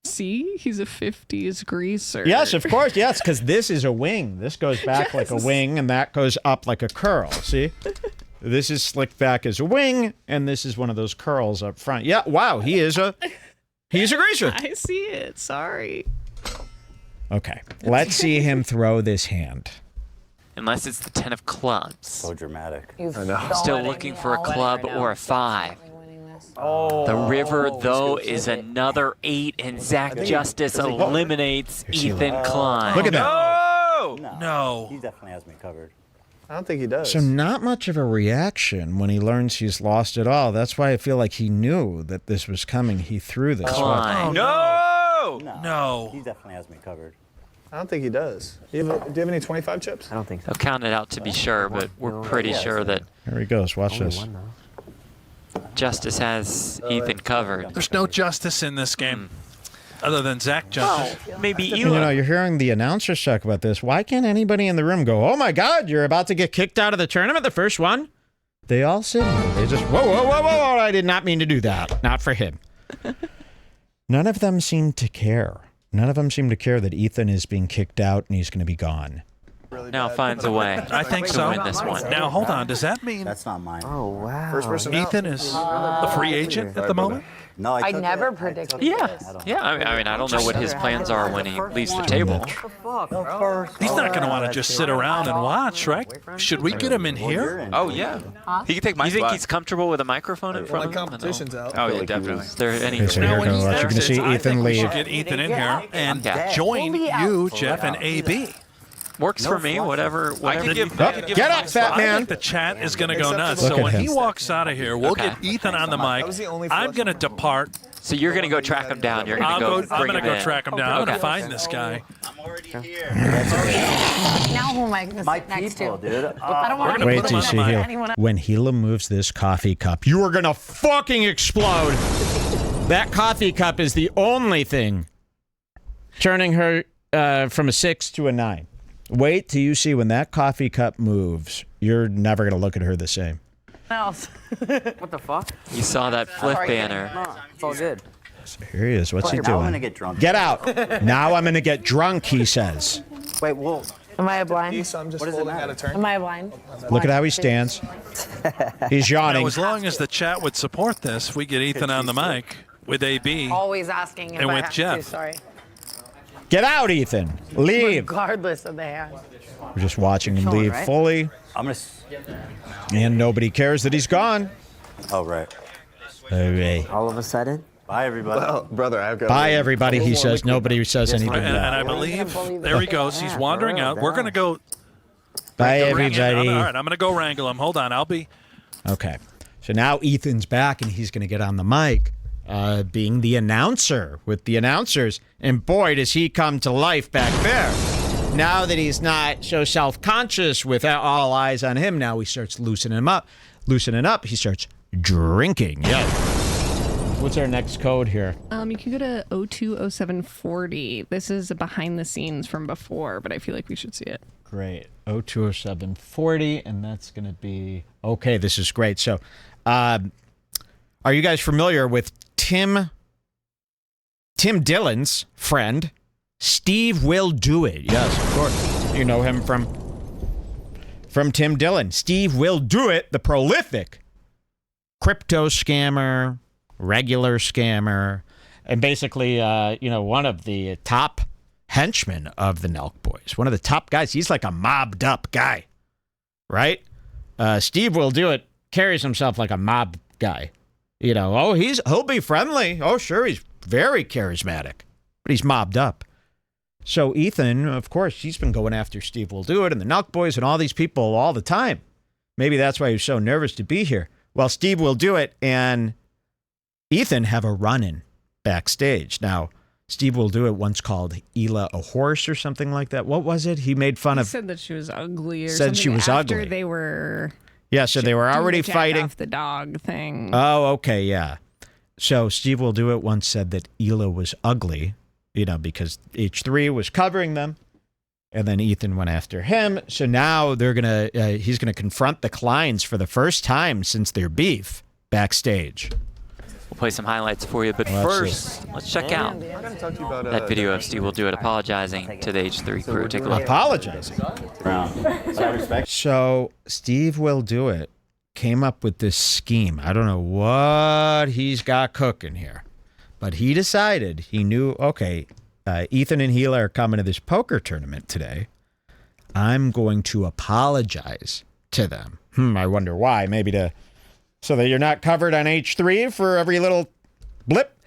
See? He's a 50s greaser.
Yes, of course. Yes, because this is a wing. This goes back like a wing, and that goes up like a curl. See? This is slicked back as a wing, and this is one of those curls up front. Yeah, wow, he's a greaser.
I see it. Sorry.
Okay, let's see him throw this hand.
Unless it's the 10 of clubs.
So dramatic.
I know.
Still looking for a club or a 5. The river, though, is another 8, and Zach Justice eliminates Ethan Klein.
Look at that.
No.
He definitely has me covered.
I don't think he does.
So not much of a reaction when he learns he's lost it all. That's why I feel like he knew that this was coming. He threw this.
Klein.
No.
He definitely has me covered.
I don't think he does. Do you have any 25 chips?
I don't think so.
I'll count it out to be sure, but we're pretty sure that
Here he goes. Watch
Only
this.
one, though.
Justice has Ethan covered.
There's no justice in this game other than Zach Justice.
Maybe
You know,
Eli.
you're hearing the announcers talk about this. Why can't anybody in the room go, oh my God, you're about to get kicked out of the tournament, the first one? They all sit here. They just, whoa, I did not mean to do that. Not for him. None of them seem to care. None of them seem to care that Ethan is being kicked out and he's going to be gone.
Now finds a way.
I think
to
so.
win this one.
Now, hold on. Does that mean
That's not mine.
Oh, wow.
First person out.
Ethan is a free agent at the moment?
No,
I
took
never
it.
predicted
Yeah,
this.
yeah. I mean, I don't know what his plans are when he leaves the table.
He's not going to want to just sit around and watch, right? Should we get him in here?
Oh yeah,
He can take my
you think
spot.
he's comfortable with a microphone in front
My
of him?
competition's out.
Oh yeah, definitely.
Is there any?
Okay, so here we go. You're going to see
I
Ethan
think we should
leave.
get Ethan in here and
Yeah.
join you, Jeff, and AB.
Works for me. Whatever.
I can give.
Oh,
I can give
get
him
up,
my
fat
spot.
I
man.
think the chat is going to go nuts.
Look
So
at
when
him.
he walks out of here, we'll
Okay.
get Ethan on the mic.
was the only
I'm
flush
going to
one.
depart.
So you're gonna go track him down. You're gonna
I'm
bring
going to
him
go
in.
track him down. I'm going
Okay.
to find this guy.
I'm already here.
Now who am I going to
My
sit next
people,
to?
dude.
I don't want to
Wait
put
till
him
you
on
see
the mic.
Gila. When Gila moves this coffee cup, you are going to fucking explode. That coffee cup is the only thing turning her from a 6 to a 9. Wait till you see when that coffee cup moves. You're never going to look at her the same.
else.
What the fuck?
You saw that flip banner.
No, it's all good.
Here he is. What's he
Now I'm gonna
doing?
get drunk.
Get out. Now I'm going to get drunk, he says.
Wait, whoa.
Am I a blind?
So I'm just
What does it
holding out
matter?
a turn.
Am I a blind?
Look at how he stands. He's yawning.
Now, as long as the chat would support this, we get Ethan on the mic with AB.
Always asking if
And
I
with
have
Jeff.
to. Sorry.
Get out, Ethan. Leave.
Regardless of the hand.
We're just watching him
Chilling,
leave
right?
fully,
I'm gonna.
and nobody cares that he's gone.
Oh right.
Okay.
All of a sudden?
Bye everybody.
Well, brother, I've got.
Bye, everybody, he says. Nobody says anything
And
back.
I believe there he goes. He's wandering out. We're going to go.
Bye,
bring him in.
everybody.
All right, I'm going to go wrangle him. Hold on. I'll be.
Okay. So now Ethan's back, and he's going to get on the mic, being the announcer with the announcers. And boy, does he come to life back there. Now that he's not so self-conscious with all eyes on him, now he starts loosening up. He starts drinking. Yeah. What's our next code here?
You can go to 020740. This is a behind the scenes from before, but I feel like we should see it.
Great. 020740, and that's going to be... Okay, this is great. So, are you guys familiar with Tim Dillon's friend, Steve Will Do It? Yes, of course. You know him from Tim Dillon. Steve Will Do It, the prolific crypto scammer, regular scammer, and basically, one of the top henchmen of the Nelk Boys. One of the top guys. He's like a mobbed up guy, right? Steve Will Do It carries himself like a mob guy. He'll be friendly. Oh, sure, he's very charismatic, but he's mobbed up. So Ethan, of course, he's been going after Steve Will Do It and the Nelk Boys and all these people all the time. Maybe that's why he was so nervous to be here. Well, Steve Will Do It and Ethan have a run-in backstage. Now, Steve Will Do It once called Hila a horse or something like that. What was it? He made fun
He
of...
said that she was ugly or
Said
something
she was
after
ugly.
they were...
Yeah, so they were
doing
already
the jack
fighting.
off the dog thing.
Oh, okay, yeah. So Steve Will Do It once said that Hila was ugly, because H3 was covering them, and then Ethan went after him. So now he's gonna confront the Kleins for the first time since their beef backstage.
We'll play some highlights for you, but
Watch
first, let's check out
I gotta talk to you about
that video of Steve Will Do It apologizing to the H3 crew. Take a look.
Apologizing. So Steve Will Do It came up with this scheme. I don't know what he's got cooking here, but he decided, he knew, okay, Ethan and Hila are coming to this poker tournament today. I'm going to apologize to them. I wonder why. Maybe so that you're not covered on H3 for every little blip.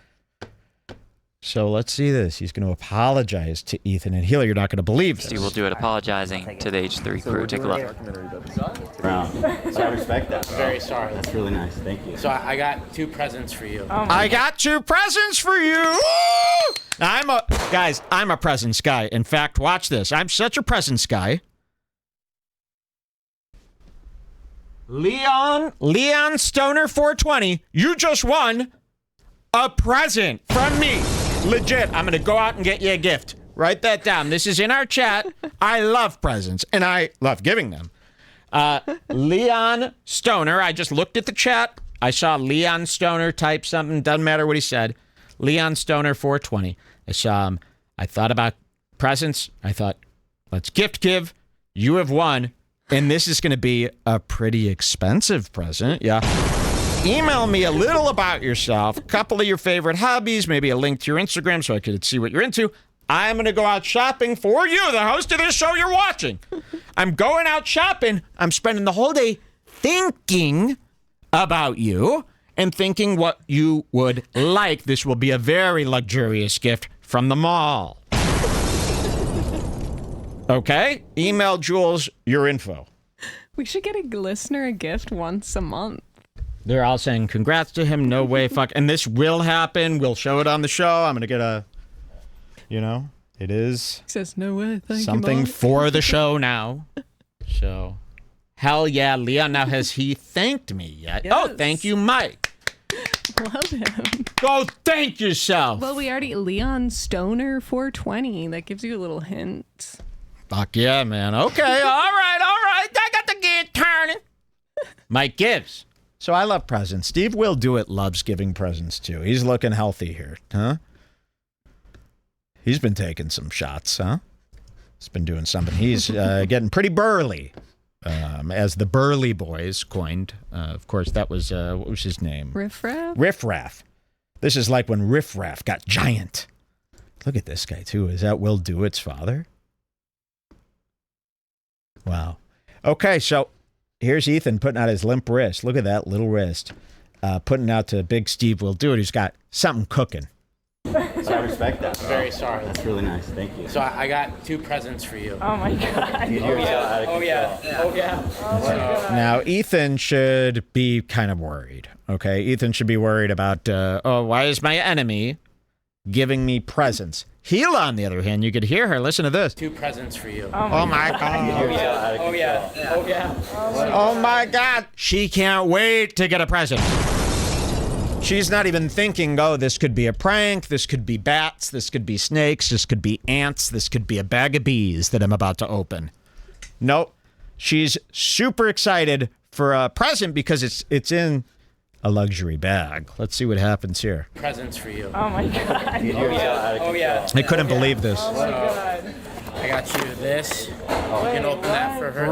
So let's see this. He's going to apologize to Ethan and Hila. You're not going to believe this.
Steve Will Do It apologizing to the H3 crew. Take a look.
So I respect that.
Very sorry.
That's really nice. Thank you.
So I got 2 presents for you.
I got 2 presents for you. Woo! Now, I'm a presents guy. In fact, watch this. I'm such a presents guy. Leon Stoner 420, you just won a present from me. Legit, I'm going to go out and get you a gift. Write that down. This is in our chat. I love presents, and I love giving them. Leon Stoner, I just looked at the chat. I saw Leon Stoner type something. Doesn't matter what he said. Leon Stoner 420. I saw him. I thought about presents. I thought, let's give. You have won. And this is going to be a pretty expensive present. Yeah. Email me a little about yourself, a couple of your favorite hobbies, maybe a link to your Instagram so I could see what you're into. I'm going to go out shopping for you, the host of this show you're watching. I'm going out shopping. I'm spending the whole day thinking about you and thinking what you would like. This will be a very luxurious gift from the mall. Okay? Email Jules your info.
We should get a listener a gift once a month.
They're all saying congrats to him. No way, fuck. And this will happen. We'll show it on the show. I'm going to get it is
He says, no way, thank
something
you, Mom.
for the show now. So, hell yeah, Leon. Now, has he thanked me yet?
Yes.
Oh, thank you, Mike.
Love him.
Go thank yourself.
Well, we already, Leon Stoner 420. That gives you a little hint.
Fuck yeah, man. Okay, all right. I got the gear turning. Mike Gibbs. So I love presents. Steve Will Do It loves giving presents too. He's looking healthy here, huh? He's been taking some shots, huh? He's been doing something. He's getting pretty burly, as the Burly Boys coined. Of course, that was, what was his name?
Riff Raff?
Riff Raff. This is like when Riff Raff got giant. Look at this guy, too. Is that Will Do It's father? Wow. Okay, so here's Ethan putting out his limp wrist. Look at that little wrist. Putting out to Big Steve Will Do It. He's got something cooking.
So I respect that.
I'm very sorry.
That's really nice. Thank you.
So I got 2 presents for you.
Oh my god.
Oh yeah.
Now, Ethan should be kind of worried, okay? Ethan should be worried about, why is my enemy giving me presents? Gila, on the other hand, you could hear her. Listen to this.
2 presents for you.
Oh, my God. Oh, my God. She can't wait to get a present. She's not even thinking, oh, this could be a prank. This could be bats. This could be snakes. This could be ants. This could be a bag of bees that I'm about to open. Nope. She's super excited for a present because it's in a luxury bag. Let's see what happens here.
Presents for you.
Oh my god.
I couldn't believe this.
I got you this. You can open that for her.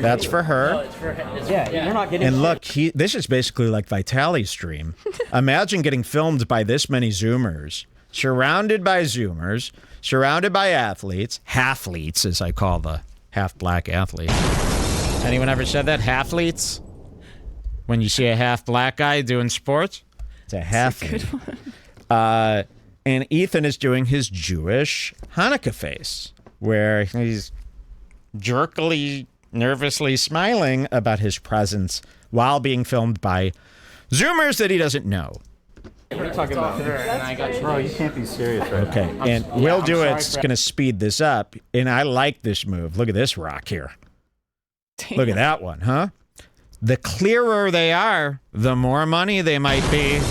That's for her.
Okay. That's for her.
Yeah, you're not getting.
And look, this is basically like Vitali's stream. Imagine getting filmed by this many Zoomers, surrounded by Zoomers, surrounded by athletes, half-leets, as I call the half-black athlete. Anyone ever said that? Half-leets? When you see a half-black guy doing sports? It's a half-leet. And Ethan is doing his Jewish Hanukkah face, where he's jerkily, nervously smiling about his presence while being filmed by Zoomers that he doesn't know.
What are you talking about? Bro, you can't be serious right
Okay,
now.
and Will Do It's going to speed this up, and I like this move. Look at this rock here.
Damn.
Look at that one, huh? The clearer they are, the more money they might be.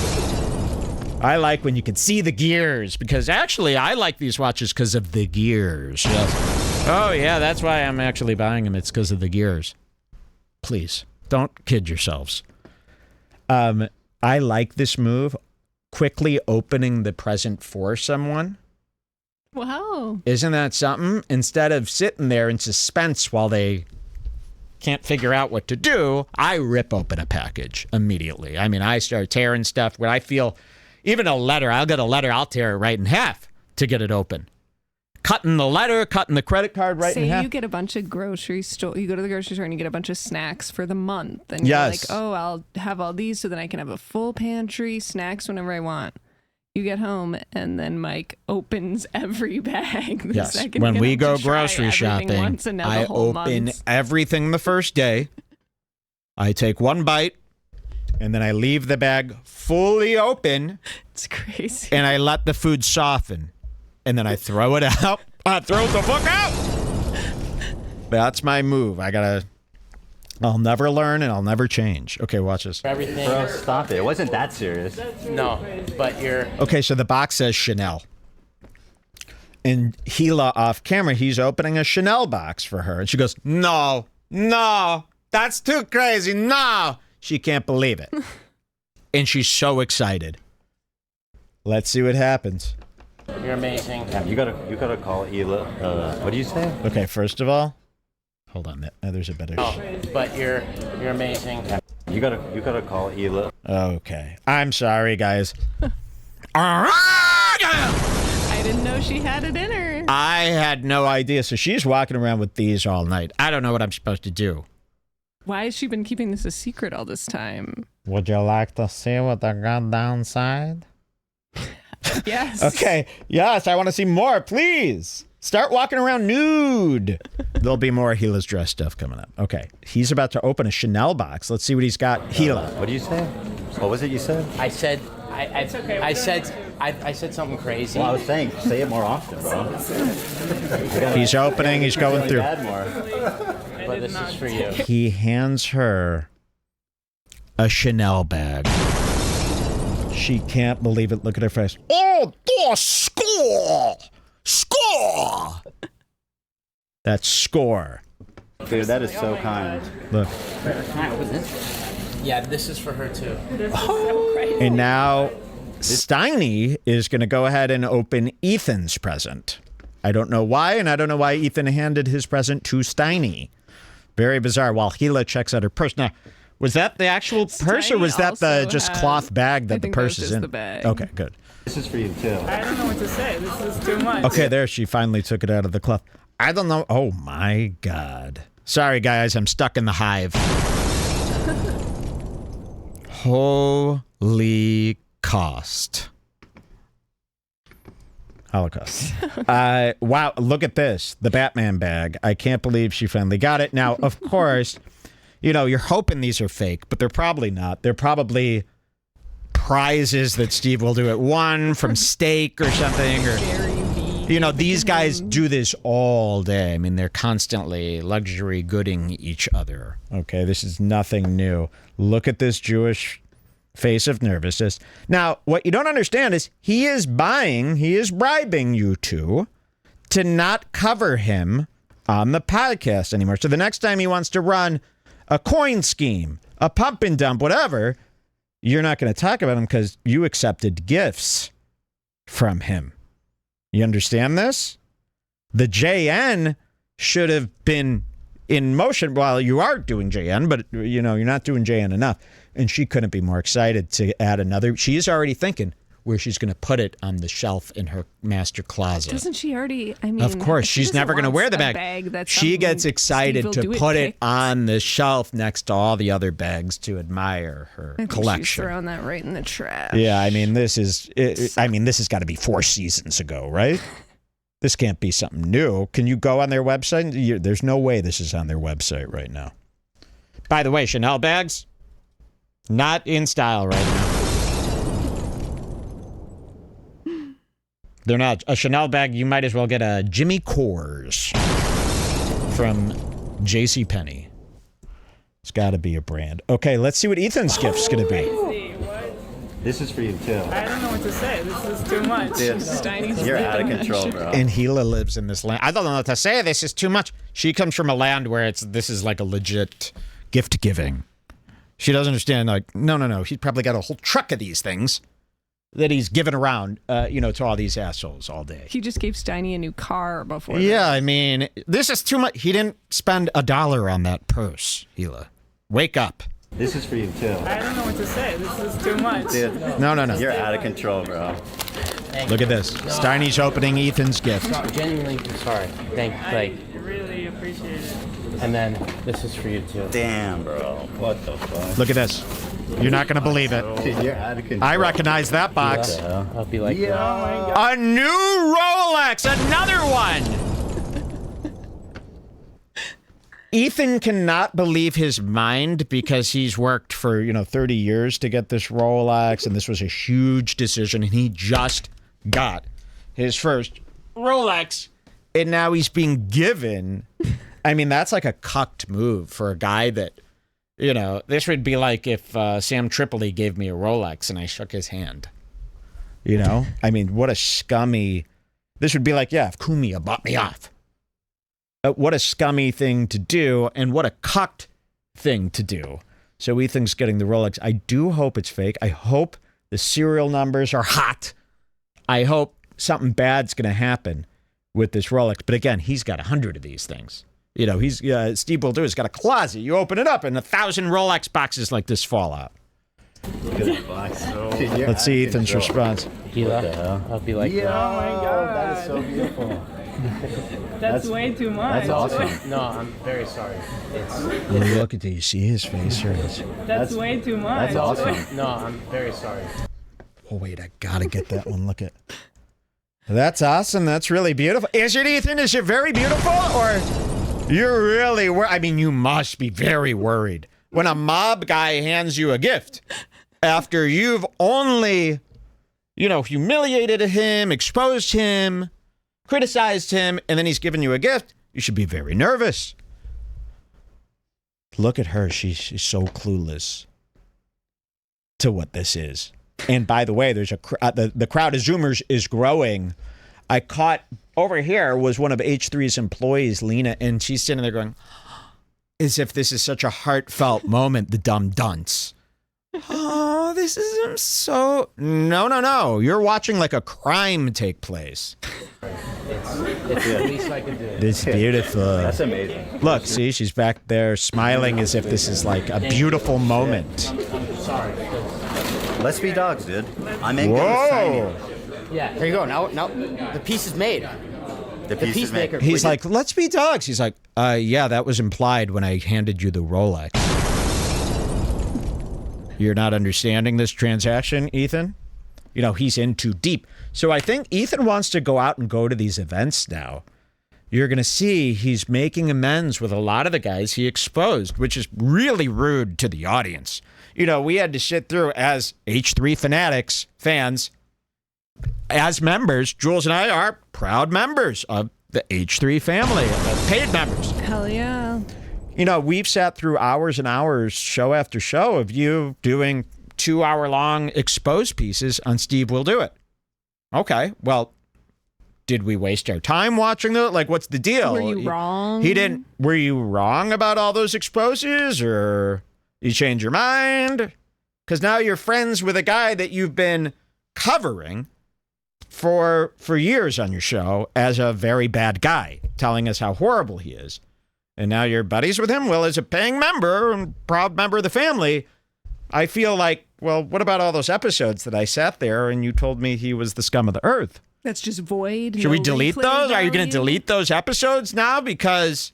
I like when you can see the gears, because actually I like these watches because of the gears. Yes. Oh, yeah, that's why I'm actually buying them. It's because of the gears. Please, don't kid yourselves. I like this move. Quickly opening the present for someone.
Wow.
Isn't that something? Instead of sitting there in suspense while they can't figure out what to do, I rip open a package immediately. I mean, I start tearing stuff when I feel... Even a letter, I'll get a letter, I'll tear it right in half to get it open. Cutting the letter, cutting the credit card right in half.
Say you get a bunch of grocery store, you go to the grocery store and you get a bunch of snacks for the month. And
Yes.
you're like, oh, I'll have all these so then I can have a full pantry, snacks whenever I want. You get home and then Mike opens every bag the
Yes,
second
when
you
we
get home
go
to try
grocery
everything
shopping,
once and now
I
the whole
open
month's-
everything the first day. I take one bite, and then I leave the bag fully open.
It's crazy.
And I let the food soften, and then I throw it out. I throw it the fuck out. That's my move. I'll never learn and I'll never change. Okay, watch this.
Everything.
Bro, stop it. It wasn't that serious.
No, but you're.
Okay, so the box says Chanel. And Gila off camera, he's opening a Chanel box for her. And she goes, no, that's too crazy. No. She can't believe it. And she's so excited. Let's see what happens.
You're amazing.
Yeah, you gotta call Hila. What do you say?
Okay, first of all, hold on. There's a better.
But you're amazing.
You gotta call Hila.
Okay, I'm sorry, guys.
I didn't know she had it in her.
I had no idea. So she's walking around with these all night. I don't know what I'm supposed to do.
Why has she been keeping this a secret all this time?
Would you like to see what I got downside?
Yes.
Okay. Yes, I want to see more. Please start walking around nude. There'll be more Gila's dress stuff coming up. Okay. He's about to open a Chanel box. Let's see what he's got. Gila.
What do you say? What was it you said?
I said. I said something crazy.
Well, I was saying, say it more often, bro.
He's opening. He's going through.
But this is for you.
He hands her a Chanel bag. She can't believe it. Look at her face. Oh, score! Score! That's score.
Dude, that is so kind.
Look.
Yeah, this is for her too.
This is so crazy.
And now Steiny is going to go ahead and open Ethan's present. I don't know why, and I don't know why Ethan handed his present to Steiny. Very bizarre. While Gila checks out her purse. Now, was that the actual purse, or was that the just cloth bag that the purse is in?
The bag.
Okay, good.
This is for you too.
I don't know what to say. This is too much.
Okay, there, she finally took it out of the cloth. I don't know. Oh, my God. Sorry, guys, I'm stuck in the hive. Holy cost. Holocaust. Wow, look at this. The Batman bag. I can't believe she finally got it. Now, of course, you know, you're hoping these are fake, but they're probably not. They're probably prizes that Steve will do at one from steak or something. Or, you know, these guys do this all day. I mean, they're constantly luxury gooding each other. Okay, this is nothing new. Look at this Jewish face of nervousness. Now, what you don't understand is he is bribing you two to not cover him on the podcast anymore. So the next time he wants to run a coin scheme, a pump and dump, whatever, you're not going to talk about him because you accepted gifts from him. You understand this? The JN should have been in motion. Well, you are doing JN, but you know, you're not doing JN enough. And she couldn't be more excited to add another. She is already thinking where she's going to put it on the shelf in her master closet.
Doesn't she already? I mean,
of course, she's never going to wear the bag. She gets excited to put it on the shelf next to all the other bags to admire her collection.
She's throwing that right in the trash.
Yeah, I mean, this has got to be 4 seasons ago, right? This can't be something new. Can you go on their website? There's no way this is on their website right now. By the way, Chanel bags, not in style right now. They're not. A Chanel bag, you might as well get a Jimmy Kors from JCPenney. It's got to be a brand. Okay, let's see what Ethan's gift's going to be.
This is for you too.
I don't know what to say. This is too much.
You're out of control, bro.
And Gila lives in this land. I don't know what to say. This is too much. She comes from a land where this is like a legit gift giving. She doesn't understand. Like, no. He's probably got a whole truck of these things that he's giving around, to all these assholes all day.
He just gave Steiny a new car before.
Yeah, I mean, this is too much. He didn't spend $1 on that purse, Gila. Wake up.
This is for you too.
I don't know what to say. This is too much.
Dude,
no.
You're out of control, bro.
Look at this. Steiny's opening Ethan's gift.
No, genuinely sorry.
I really appreciate it.
And then this is for you too.
Damn, bro. What the fuck?
Look at this. You're not going to believe it.
Dude, you're out of control.
I recognize that box.
I'll be like,
Oh my God.
A new Rolex, another one. Ethan cannot believe his mind because he's worked for, 30 years to get this Rolex, and this was a huge decision, and he just got his first Rolex, and now he's being given. I mean, that's like a cucked move for a guy that, this would be like if Sam Tripoli gave me a Rolex and I shook his hand. I mean, what a scummy. This would be like, if Kumia bought me off. What a scummy thing to do, and what a cucked thing to do. So Ethan's getting the Rolex. I do hope it's fake. I hope the serial numbers are hot. I hope something bad's going to happen with this Rolex. But again, he's got 100 of these things. Steve Boldua's has got a closet. You open it up, and 1,000 Rolex boxes like this fall out.
Look at that box.
Let's see Ethan's response.
Gila, I'll be like,
Oh my God.
That is so beautiful.
That's way too much.
That's awesome.
no, I'm very sorry.
Look at it. You see his face here.
That's way too much.
That's awesome.
No, I'm very sorry.
Oh, wait, I gotta get that one. Look at. That's awesome. That's really beautiful. Is it, Ethan? Is it very beautiful? Or you're really I mean, you must be very worried when a mob guy hands you a gift after you've only, humiliated him, exposed him, criticized him, and then he's given you a gift. You should be very nervous. Look at her. She's so clueless to what this is. And by the way, there's the crowd of Zoomers is growing. I caught over here was one of H3's employees, Lena, and she's sitting there going, as if this is such a heartfelt moment, the dumb dunce. Oh, this is so... No. You're watching like a crime take place.
It's the least I can do.
It's beautiful.
That's amazing.
Look, see, she's back there smiling as if this is like a beautiful moment.
Let's be dogs, dude. I'm in
Whoa!
Yeah, there you go. Now the piece is made.
The peacemaker.
He's like, let's be dogs. He's like, yeah, that was implied when I handed you the Rolex. You're not understanding this transaction, Ethan? You know, he's in too deep. So I think Ethan wants to go out and go to these events now. You're going to see he's making amends with a lot of the guys he exposed, which is really rude to the audience. You know, we had to sit through as H3 fanatics, fans, as members. Jules and I are proud members of the H3 family, paid members.
Hell yeah.
You know, we've sat through hours and hours, show after show, of you doing 2-hour-long exposed pieces on Steve Will Do It. Okay, well, did we waste our time watching those? Like, what's the deal?
Were you wrong?
He didn't. Were you wrong about all those exposes, or you change your mind? Because now you're friends with a guy that you've been covering for years on your show as a very bad guy, telling us how horrible he is. And now you're buddies with him? Well, as a paying member and proud member of the family, I feel like, well, what about all those episodes that I sat there and you told me he was the scum of the earth?
That's just void.
Should we delete those? Are you going to delete those episodes now? Because,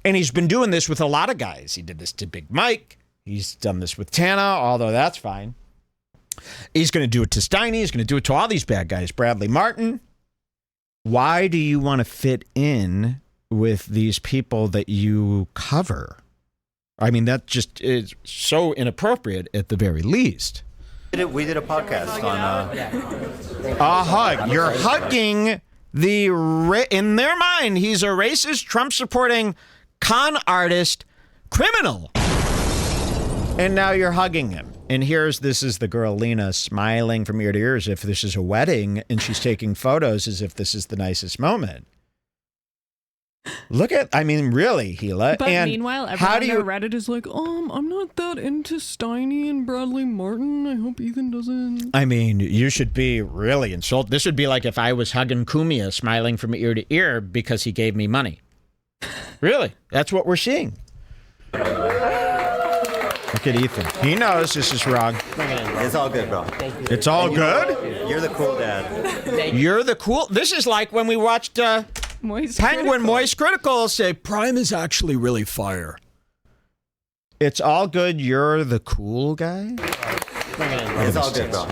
and he's been doing this with a lot of guys. He did this to Big Mike. He's done this with Tana, although that's fine. He's going to do it to Steiny. He's going to do it to all these bad guys. Bradley Martin. Why do you want to fit in with these people that you cover? I mean, that just is so inappropriate at the very least.
We did a podcast on...
A hug. You're hugging in their mind, he's a racist, Trump-supporting, con artist, criminal. And now you're hugging him. And this is the girl, Lena, smiling from ear to ear as if this is a wedding, and she's taking photos as if this is the nicest moment. Look at, I mean, really, Gila.
But
and
meanwhile, everyone on Reddit is like, I'm not that into Steiny and Bradley Martin. I hope Ethan doesn't.
I mean, you should be really insulted. This would be like if I was hugging Kumia, smiling from ear to ear because he gave me money. Really, that's what we're seeing. Look at Ethan. He knows this is wrong.
It's all good, bro.
It's all good?
You're the cool dad.
You're the cool... This is like when we watched Penguin Moist Critical say, Prime is actually really fire. It's all good. You're the cool guy?
It's all good, bro.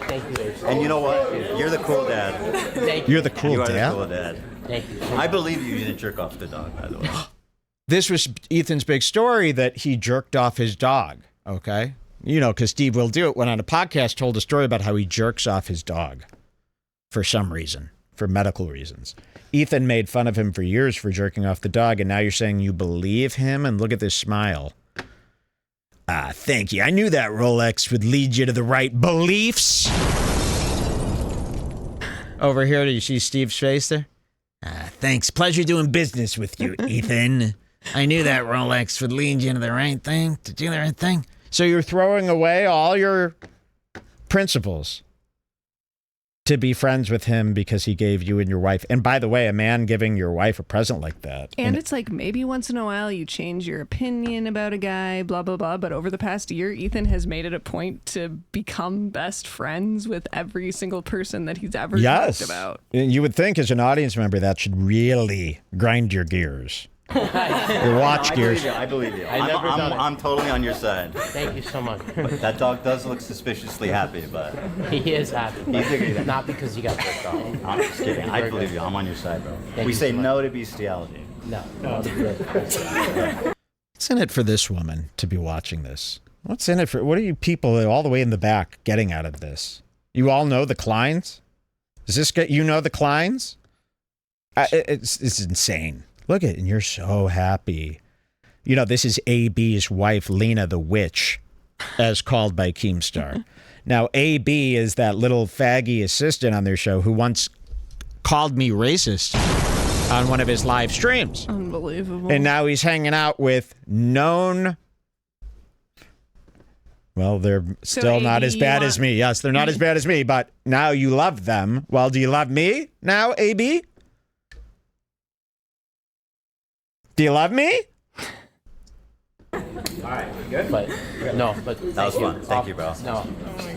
And you know what? You're the cool dad.
You're the cool dad?
You are the cool dad. Thank you. I believe you didn't jerk off the dog, by the way.
This was Ethan's big story, that he jerked off his dog. Okay. You know, because Steve Will Do It went on a podcast, told a story about how he jerks off his dog for some reason, for medical reasons. Ethan made fun of him for years for jerking off the dog, and now you're saying you believe him? And look at this smile. Thank you. I knew that Rolex would lead you to the right beliefs. Over here, do you see Steve's face there? Thanks. Pleasure doing business with you, Ethan. I knew that Rolex would lead you to the right thing, to do the right thing. So you're throwing away all your principles to be friends with him because he gave you and your wife. And by the way, a man giving your wife a present like that.
And it's like maybe once in a while you change your opinion about a guy, blah, blah, blah. But over the past year, Ethan has made it a point to become best friends with every single person that he's ever talked about.
You would think as an audience member that should really grind your gears. Your watch gears.
I believe you. I'm totally on your side.
Thank you so much.
But that dog does look suspiciously happy, but...
He is happy. Not because you got jerked off.
I'm just kidding. I believe you. I'm on your side, bro. We say no to bestiality.
No.
What's in it for this woman to be watching this? What's in it for... What are you people all the way in the back getting out of this? You all know the Kleins? Does this get... You know the Kleins? It's insane. Look at it, and you're so happy. You know, this is AB's wife, Lena the Witch, as called by Keemstar. Now, AB is that little faggy assistant on their show who once called me racist on one of his live streams.
Unbelievable.
And now he's hanging out with known. Well, they're still not as bad as me. Yes, they're not as bad as me, but now you love them. Well, do you love me now, AB? Do you love me?
All right, good. But
That was fun. Thank you, bro.
No.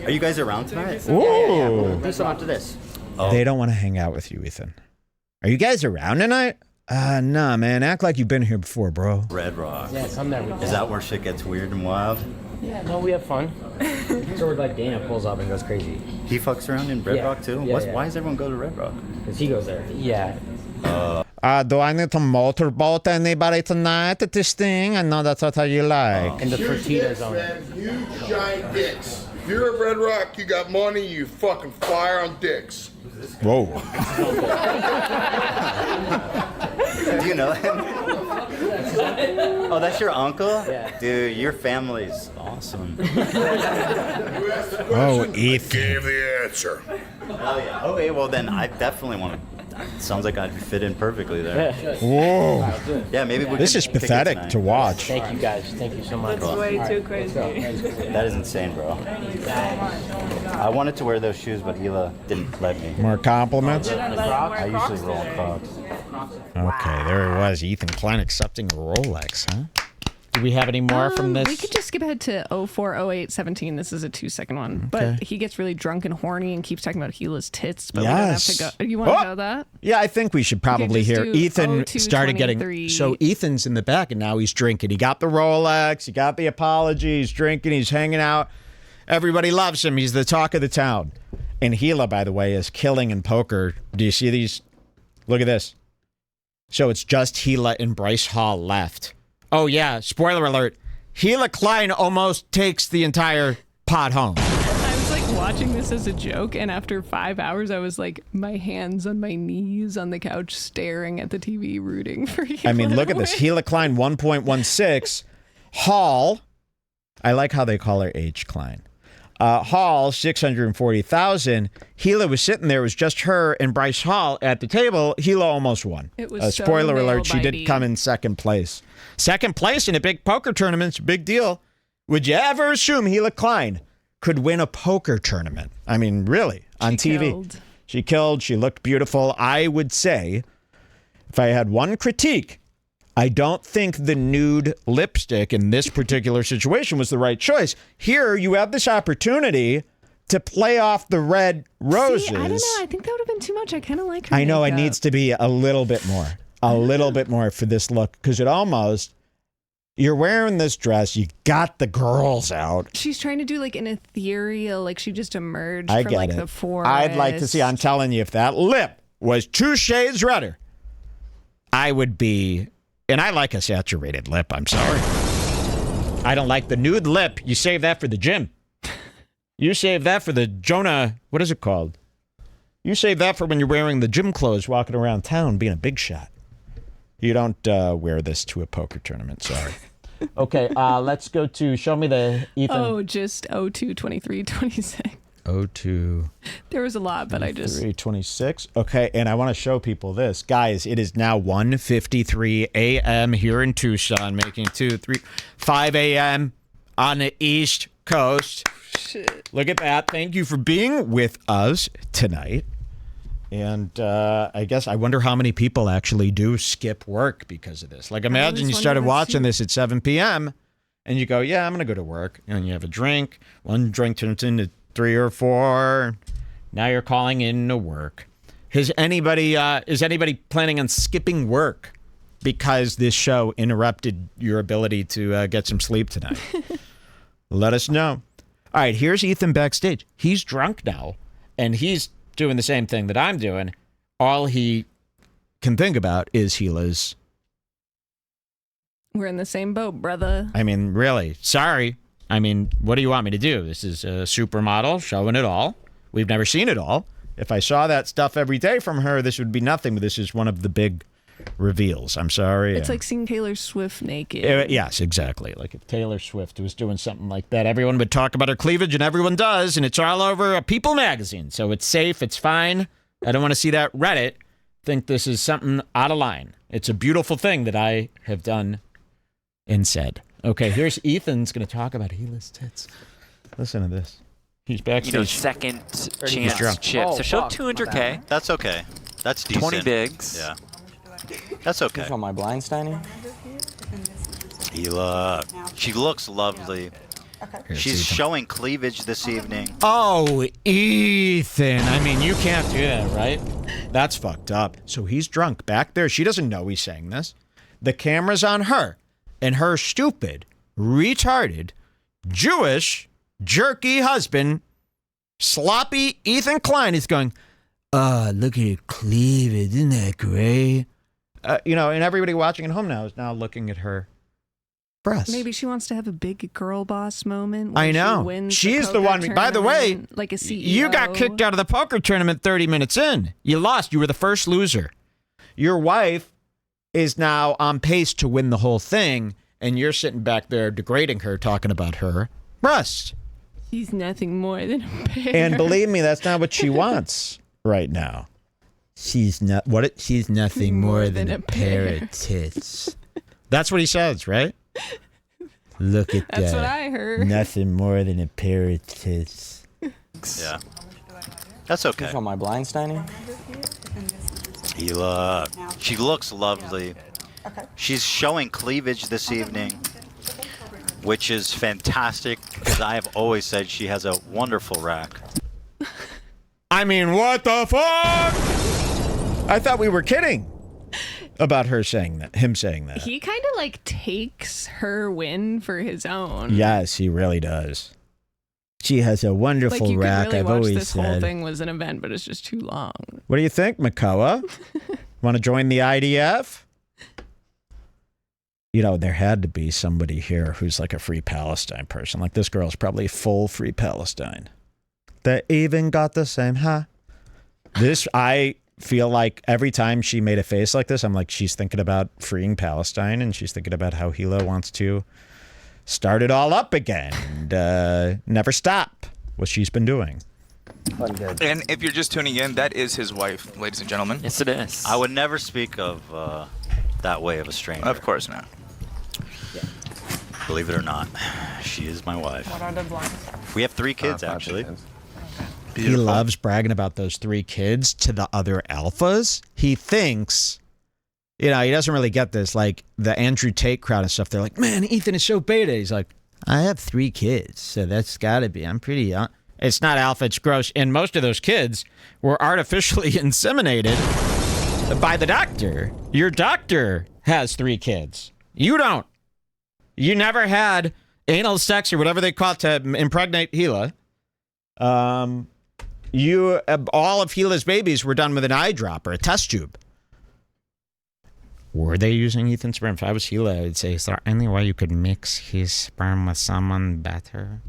Are you guys around tonight?
Ooh.
Do something after this.
They don't want to hang out with you, Ethan. Are you guys around tonight? Nah, man. Act like you've been here before, bro.
Red Rock.
Yeah, come there.
Is that where shit gets weird and wild?
Yeah, no, we have fun. So we're like Dana pulls up and goes crazy.
He fucks around in Red
Yeah.
Rock too?
Yeah,
Why does everyone go to Red Rock?
Because he goes there. Yeah.
Do I need to motorboat anybody tonight at this thing? I know that's what you like.
In the Fertitta zone.
Huge giant dicks. If you're at Red Rock, you got money, you fucking fire on dicks.
Whoa.
Do you know him? Oh, that's your uncle?
Yeah.
Dude, your family's awesome.
Oh, Ethan.
Gave the answer.
Oh, yeah. Okay, well then I definitely want to. Sounds like I'd fit in perfectly there.
Whoa.
Yeah, maybe we
This
can
is
kick it
pathetic
tonight.
to watch.
Thank you guys. Thank you so much.
That's way too crazy.
That is insane, bro. I wanted to wear those shoes, but Hila didn't let me.
More compliments?
I usually roll in Crocs.
Okay, there it was. Ethan Klein accepting a Rolex, huh? Do we have any more from this?
We could just skip ahead to 040817. This is a 2-second one. But he gets really drunk and horny and keeps talking about Gila's tits. But we don't have to go. You want to know that?
Yeah, I think we should probably
just
hear.
do
Ethan
0223.
started getting. So Ethan's in the back and now he's drinking. He got the Rolex. He got the apology. He's drinking. He's hanging out. Everybody loves him. He's the talk of the town. And Hila, by the way, is killing in poker. Do you see these? Look at this. So it's just Hila and Bryce Hall left. Oh, yeah. Spoiler alert. Hila Klein almost takes the entire pot home.
I was like watching this as a joke. And after 5 hours, I was like, my hands on my knees on the couch, staring at the TV, rooting for Hila.
I mean, look at this. Hila Klein, 1.16. Hall, I like how they call her H. Klein. Hall, 640,000. Hila was sitting there. It was just her and Bryce Hall at the table. Hila almost won.
It was so
spoiler alert, she did
nail-bitey.
come in second place. Second place in a big poker tournament's a big deal. Would you ever assume Hila Klein could win a poker tournament? I mean, really, on TV.
Killed.
She killed. She looked beautiful. I would say, if I had one critique, I don't think the nude lipstick in this particular situation was the right choice. Here, you have this opportunity to play off the red roses.
See, I don't know. I think that would have been too much. I kind of like her
I know it
makeup.
needs to be a little bit more. A little bit more for this look. Because it almost, you're wearing this dress, you got the girls out.
She's trying to do like an ethereal, like she just emerged
I
from
get
like
it.
the forest.
I'd like to see, I'm telling you, if that lip was 2 shades redder, I would be, and I like a saturated lip, I'm sorry. I don't like the nude lip. You save that for the gym. You save that for the Jonah, what is it called? You save that for when you're wearing the gym clothes, walking around town, being a big shot. You don't wear this to a poker tournament, sorry. Okay, let's go to, show me the Ethan.
Oh, just 022326.
02.
There was a lot, but I just
326. Okay, and I want to show people this. Guys, it is now 1:53 a.m. here in Tucson, making 5 a.m. on the East Coast.
shit.
Look at that. Thank you for being with us tonight. And I guess I wonder how many people actually do skip work because of this. Like, imagine you started watching this at 7 p.m. and you go, yeah, I'm going to go to work. And you have a drink. One drink turns into 3 or 4. Now you're calling in to work. Is anybody planning on skipping work because this show interrupted your ability to get some sleep tonight? Let us know. All right, here's Ethan backstage. He's drunk now, and he's doing the same thing that I'm doing. All he can think about is Gila's.
We're in the same boat, brother.
I mean, really, sorry. I mean, what do you want me to do? This is a supermodel showing it all. We've never seen it all. If I saw that stuff every day from her, this would be nothing, but this is one of the big reveals. I'm sorry.
It's like seeing Taylor Swift naked.
Yes, exactly. Like if Taylor Swift was doing something like that, everyone would talk about her cleavage, and everyone does, and it's all over People magazine. So it's safe, it's fine. I don't want to see that Reddit think this is something out of line. It's a beautiful thing that I have done and said. Okay, here's Ethan's going to talk about Hila's tits. Listen to this. He's backstage.
Second
He's drunk.
chance chip.
Oh,
so she'll
fuck.
200K.
That's okay. That's decent.
20 bigs.
Yeah. That's okay.
on my blind, Steiny.
Hila. She looks lovely. She's showing cleavage this evening.
Oh, Ethan. I mean, you can't do that, right? That's fucked up. So he's drunk back there. She doesn't know he's saying this. The camera's on her. And her stupid, retarded, Jewish, jerky husband, sloppy Ethan Klein is going, look at her cleavage. Isn't that great? And everybody watching at home now is now looking at her breasts.
Maybe she wants to have a big girl boss moment. When
I know.
She wins
She's the one. By the way,
like a CEO.
You got kicked out of the poker tournament 30 minutes in. You lost. You were the first loser. Your wife is now on pace to win the whole thing, and you're sitting back there degrading her, talking about her breasts.
She's nothing more than a bear.
And believe me, that's not what she wants right now. She's nothing more than a pair of tits. That's what he says, right? Look at that.
That's what I heard.
Nothing more than a pair of tits.
Yeah. That's okay.
on my blind, Steiny.
Hila. She looks lovely. She's showing cleavage this evening, which is fantastic because I have always said she has a wonderful rack.
I mean, what the fuck? I thought we were kidding about him saying that.
He kind of like takes her win for his own.
Yes, he really does. She has a wonderful
like you
rack.
could really
I've
watch
always
this
said.
whole thing was an event, but it's just too long.
What do you think, Makoa? Want to join the IDF? There had to be somebody here who's like a Free Palestine person. Like this girl's probably full Free Palestine. They even got the same, huh? I feel like every time she made a face like this, I'm like, she's thinking about freeing Palestine and she's thinking about how Hila wants to start it all up again and never stop what she's been doing.
And if you're just tuning in, that is his wife, ladies and gentlemen.
Yes, it is.
I would never speak of that way of a stranger.
Of course not.
Believe it or not, she is my wife.
What are the blinds?
We have 3 kids, actually.
He loves bragging about those 3 kids to the other alphas. He thinks, he doesn't really get this. Like the Andrew Tate crowd and stuff, they're like, man, Ethan is so beta. He's like, I have 3 kids, so that's got to be. I'm pretty young. It's not alpha, it's gross. And most of those kids were artificially inseminated by the doctor. Your doctor has 3 kids. You don't. You never had anal sex or whatever they call it to impregnate Hila. All of Hila's babies were done with an eyedropper, a test tube. Were they using Ethan's sperm? If I was Hila, I would say, is there any way you could mix his sperm with someone better?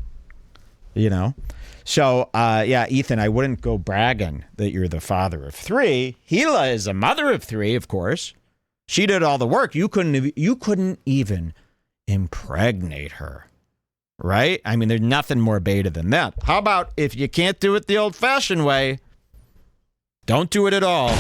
So, Ethan, I wouldn't go bragging that you're the father of 3. Hila is a mother of 3, of course. She did all the work. You couldn't even impregnate her, right? I mean, there's nothing more beta than that. How about if you can't do it the old-fashioned way, don't do it at all.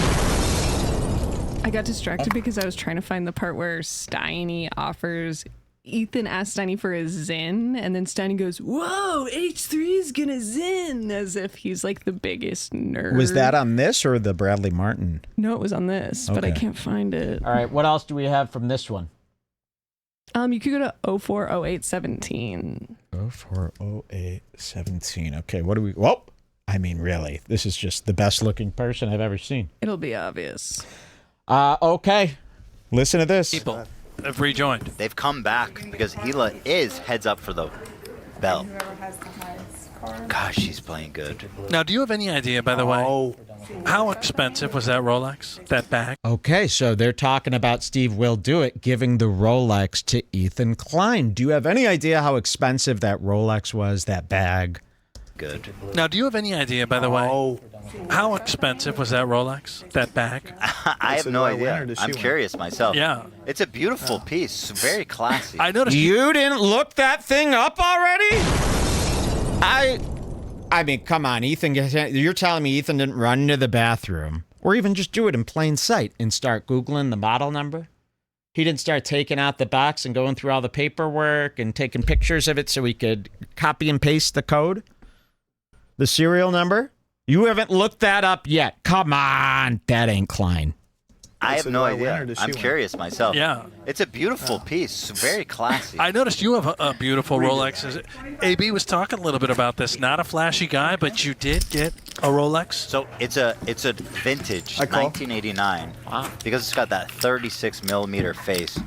I got distracted because I was trying to find the part where Steiny offers Ethan asks Steiny for a Zin, and then Steiny goes, whoa, H3 is gonna Zin, as if he's like the biggest nerd.
Was that on this or the Bradley Martin?
No, it was on this, but I can't find it.
All right, what else do we have from this one?
You could go to 040817.
040817. Okay, what do we... Whoa! I mean, really, this is just the best looking person I've ever seen.
It'll be obvious.
Okay. Listen to this.
People have rejoined.
They've come back because Hila is heads up for the belt. Gosh, she's playing good.
Now, do you have any idea, by the way, how expensive was that Rolex, that bag?
Okay, so they're talking about Steve Will Do It giving the Rolex to Ethan Klein. Do you have any idea how expensive that Rolex was, that bag?
Good.
Now, do you have any idea, by the way, how expensive was that Rolex, that bag?
I have no idea. I'm curious myself.
Yeah.
It's a beautiful piece, very classy.
I noticed.
You didn't look that thing up already? I mean, come on, Ethan. You're telling me Ethan didn't run into the bathroom Or even just do it in plain sight and start Googling the model number. He didn't start taking out the box and going through all the paperwork and taking pictures of it so he could copy and paste the code, the serial number. You haven't looked that up yet. Come on. That ain't Klein.
I have
So
no
do I win, or
idea.
does she
I'm
win?
curious myself.
Yeah.
It's a beautiful piece. Very classy.
I noticed you have a beautiful Rolex. AB was talking a little bit about this. Not a flashy guy, but you did get a Rolex.
So it's a vintage 1989 because it's got that 36 millimeter face.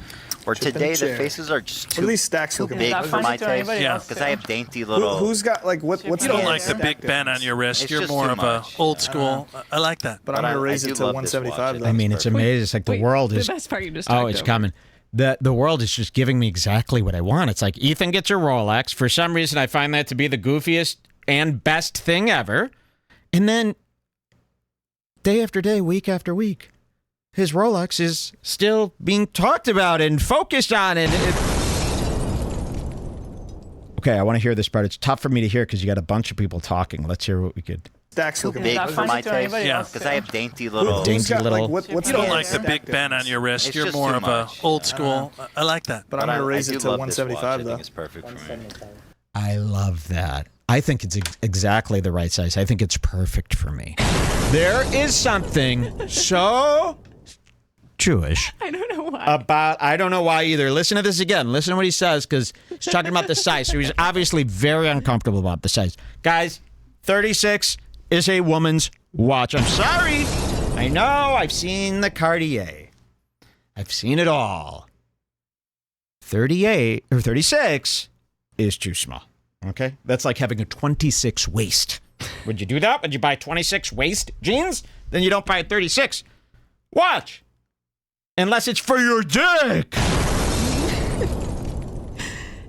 Where
Chip and
today the
chair.
faces are just
What are
too
these stacks looking
big
like?
for my taste.
Yeah.
Because I have dainty little.
Who's got like what's
You don't
the
like the
stack
Big Ben on your wrist.
It's
You're
just
more
too
of
much.
a old school. I like that.
But I'm gonna raise
I
it
do
to
love this watch.
175 though.
I mean, it's amazing. It's like the world is.
The best part you just
Oh,
talked
it's
over.
coming. The world is just giving me exactly what I want. It's like Ethan gets a Rolex. For some reason, I find that to be the goofiest and best thing ever. And then day after day, week after week, his Rolex is still being talked about and focused on. And okay, I want to hear this part. It's tough for me to hear because you got a bunch of people talking. Let's hear what we could.
Stacks looking
big
like.
for my taste.
Yeah.
Because I have dainty little.
Who's got,
little-
like, what's
You don't
the
like the
stack
Big Ben
difference?
on your wrist.
It's
You're
just
more
too
of
much.
a old school. I like that.
But I'm gonna raise
I
it
do
to
love this watch.
175
I
though.
think it's perfect for me.
I love that. I think it's exactly the right size. I think it's perfect for me. There is something so Jewish
I don't know why.
about, I don't know why either. Listen to this again. Listen to what he says because he's talking about the size. So he's obviously very uncomfortable about the size. Guys, 36 is a woman's watch. I'm sorry. I know. I've seen the Cartier. I've seen it all. 38 or 36 is too small. Okay? That's like having a 26 waist. Would you do that? Would you buy 26 waist jeans? Then you don't buy a 36 watch. Unless it's for your dick.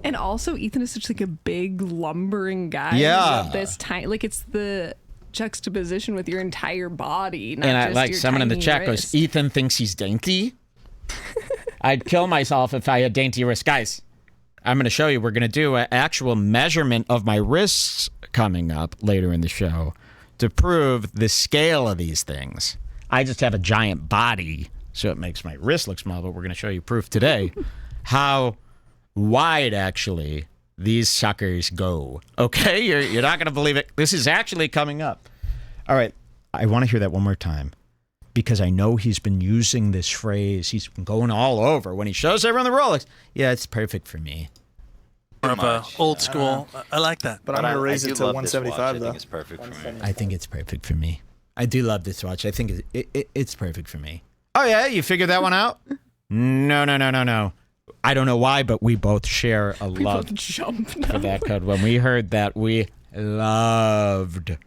And also, Ethan is such like a big lumbering guy.
Yeah.
He's this tiny, like it's the juxtaposition with your entire body. Not
And I
just
like
your
someone in the
tiny
chat
wrist.
goes, Ethan thinks he's dainty. I'd kill myself if I had dainty wrists. Guys, I'm going to show you. We're going to do an actual measurement of my wrists coming up later in the show to prove the scale of these things. I just have a giant body, so it makes my wrist look small, but we're going to show you proof today how wide actually these suckers go. Okay? You're not going to believe it. This is actually coming up. All right. I want to hear that one more time because I know he's been using this phrase. He's been going all over when he shows everyone the Rolex. Yeah, it's perfect for me.
More of a old school. I like that.
But I'm gonna raise
I
it
do
to
love this watch.
175
I
though.
think it's perfect for me.
I think it's perfect for me. I do love this watch. I think it's perfect for me. Oh, yeah? You figured that one out? No. I don't know why, but we both share a
We
love
both jumped
for that code. When we heard that, we loved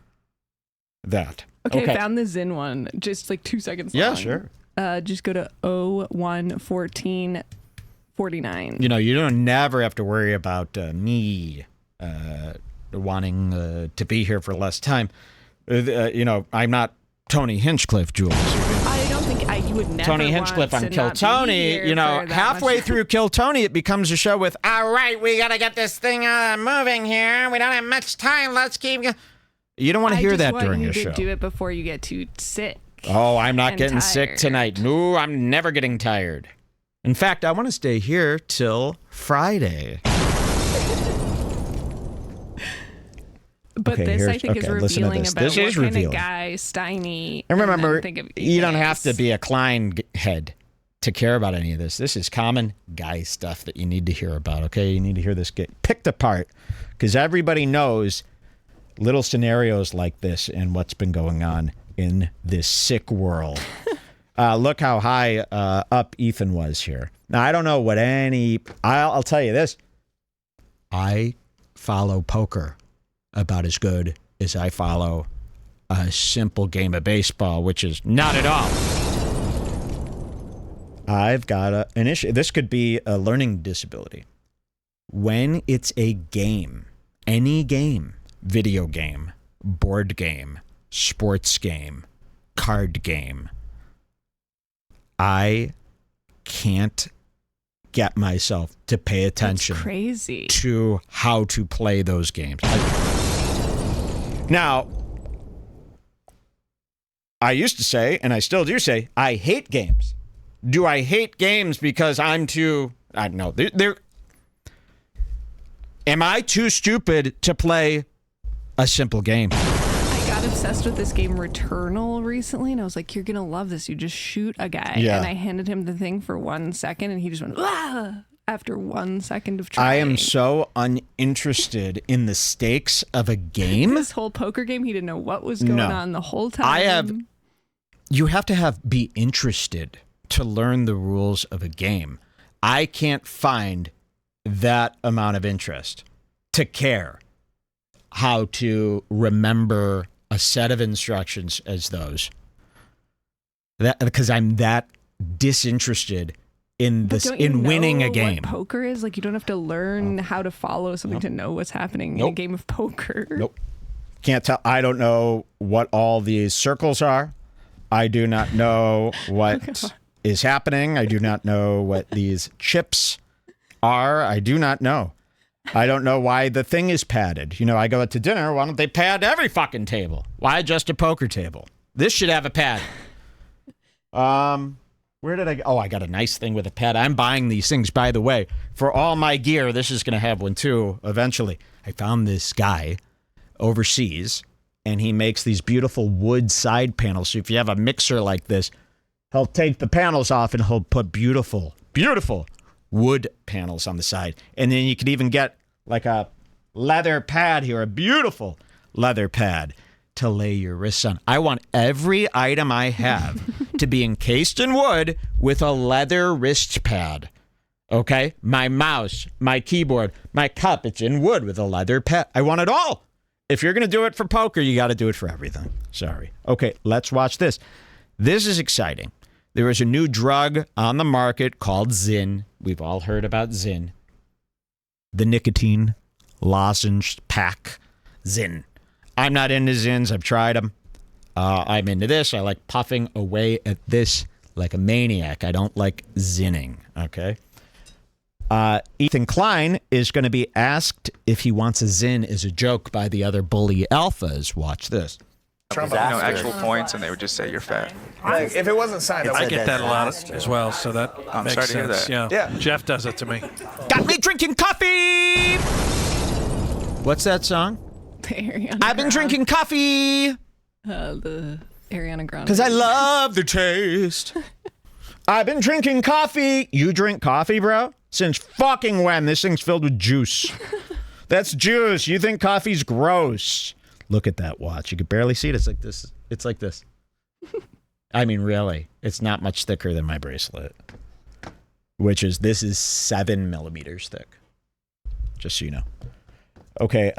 that.
Okay, I found the Zin one. Just like 2 seconds
Yeah,
long.
sure.
Just go to 011449.
You know, you don't never have to worry about me wanting to be here for less time. You know, I'm not Tony Hinchcliffe, Jules.
I don't think you would never
Tony
want
Hinchcliffe on
to
Kill
not be
Tony.
here
You know,
for that
halfway
much.
through Kill Tony, it becomes a show with, all right, we got to get this thing moving here. We don't have much time. Let's keep going. You don't want to hear that during
your
your show.
Do it before you get too sick.
Oh, I'm not
and
getting sick
tired.
tonight. No, I'm never getting tired. In fact, I want to stay here till Friday.
But
Okay,
this, I
here's-
think, is
okay, listen to
revealing
this.
about
This
what
is
kind
revealing.
of guy Steiny.
And remember,
then think of
you don't
Ethan
have to
is.
be a Klein head to care about any of this. This is common guy stuff that you need to hear about, okay? You need to hear this get picked apart because everybody knows little scenarios like this and what's been going on in this sick world. Look how high up Ethan was here. Now, I don't know what I'll tell you this. I follow poker about as good as I follow a simple game of baseball, which is not at all. I've got an issue. This could be a learning disability. When it's a game, any game, video game, board game, sports game, card game, I can't get myself to pay attention
Crazy.
to how to play those games. Now, I used to say, and I still do say, I hate games. Do I hate games because I'm too, I don't know. Am I too stupid to play a simple game?
I got obsessed with this game Returnal recently, and I was like, you're going to love this. You just shoot a guy.
Yeah.
And I handed him the thing for 1 second, and he just went, ah, after 1 second of trying.
I am so uninterested in the stakes of a game.
This whole poker game, he didn't know what was going on the whole time.
You have to be interested to learn the rules of a game. I can't find that amount of interest to care how to remember a set of instructions as those. Because I'm that disinterested in this in winning a game.
What poker is like, you don't have to learn how to follow something to know what's happening in a game of poker.
Nope. Can't tell. I don't know what all these circles are. I do not know what is happening. I do not know what these chips are. I do not know. I don't know why the thing is padded. You know, I go out to dinner. Why don't they pad every fucking table? Why just a poker table? This should have a pad. Where did I go? Oh, I got a nice thing with a pad. I'm buying these things, by the way. For all my gear, this is going to have one too, eventually. I found this guy overseas, and he makes these beautiful wood side panels. So if you have a mixer like this, he'll take the panels off and he'll put beautiful, beautiful wood panels on the side. And then you can even get like a leather pad here, a beautiful leather pad to lay your wrists on. I want every item I have to be encased in wood with a leather wrist pad. Okay? My mouse, my keyboard, my cup, it's in wood with a leather pad. I want it all. If you're going to do it for poker, you got to do it for everything. Sorry. Okay, let's watch this. This is exciting. There is a new drug on the market called Zyn. We've all heard about Zyn. The nicotine lozenge pack. Zyn. I'm not into Zyns. I've tried them. I'm into this. I like puffing away at this like a maniac. I don't like zinning. Okay? Ethan Klein is going to be asked if he wants a Zyn as a joke by the other bully alphas. Watch this.
Actual points, and they would just say you're fat.
Like, if it wasn't signed,
I get that a lot as well, so that
I'm
makes
sorry to hear
sense.
that.
Yeah. Jeff does it to me.
Got me drinking coffee! What's that song?
The Ariana
I've been drinking coffee!
The Ariana Grande.
Because I love the taste. I've been drinking coffee. You drink coffee, bro? Since fucking when? This thing's filled with juice. That's juice. You think coffee's gross. Look at that watch. You can barely see it. It's like this. It's like this. I mean, really. It's not much thicker than my bracelet. This is 7 millimeters thick. Just so you know. Okay,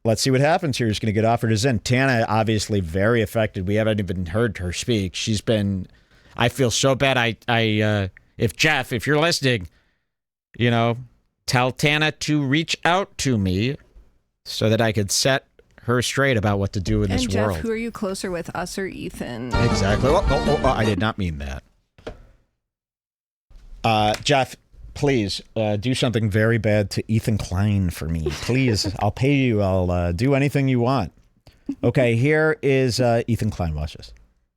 let's see what happens here. He's going to get offered a Zyn. Tana, obviously very affected. We haven't even heard her speak. She's been... I feel so bad. If Jeff, if you're listening, you know, tell Tana to reach out to me so that I could set her straight about what to do in this
Jeff,
world.
who are you closer with, us or Ethan?
Exactly. Oh, I did not mean that. Jeff, please do something very bad to Ethan Klein for me. Please, I'll pay you. I'll do anything you want. Okay, here is Ethan Klein. Watch this.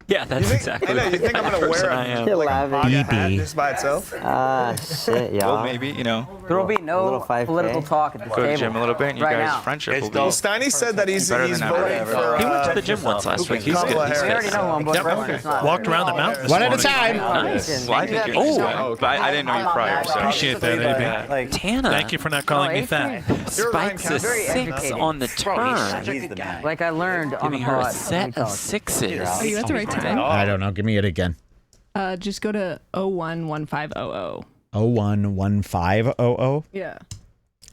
Yeah, that's exactly.
I know, you think I'm going to wear a MAGA hat just by itself?
Shit, y'all.
Well, maybe, you know.
There will be no political talk at the
Go to
table.
the gym a little bit, and you
right
guys'
now.
friendship will be
Well, Steiny said that he's
better
voting
than
for...
ever.
He went to the gym once last week. He's good.
Kamala
He's
We
good.
already know who I'm voting for. It's not-
Walked around the mountain this
One at a
morning.
time.
Nice.
Well, I think you're but I didn't know you prior, so.
Appreciate that, AB.
Tana.
Thank you for not calling me fat.
Spikes a 6 on the turn.
Like I learned on the
Giving her a
pod.
set of 6s.
Are you at the right time?
I don't know. Give me it again.
Just go to 011500.
011500.
Yeah.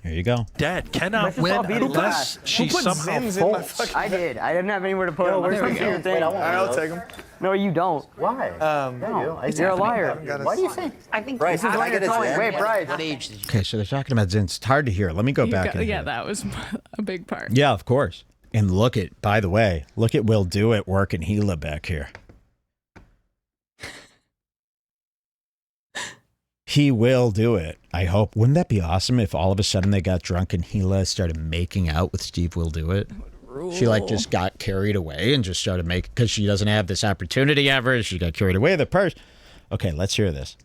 Here you go.
Dad cannot
Let's just
win
all beat it
unless
back.
she
Who put
somehow
Zyns in my
folds.
fucking...
I did. I didn't have anywhere to put them.
Where's
That's
my
your thing.
All right, I'll take them.
No, you don't. Why? You're a liar. Why do you say? I think Bryce, this is what you're telling. Wait, Bryce. What age did you?
Okay, so they're talking about Zyn. It's hard to hear. Let me go back.
Yeah, that was a big part.
Yeah, of course. And look at, by the way, look at Will Do It working Gila back here. He will do it. I hope. Wouldn't that be awesome if all of a sudden they got drunk and Gila started making out with Steve Will Do It? She like just got carried away and just started making, because she doesn't have this opportunity ever. She got carried away with the purse. Okay, let's hear this.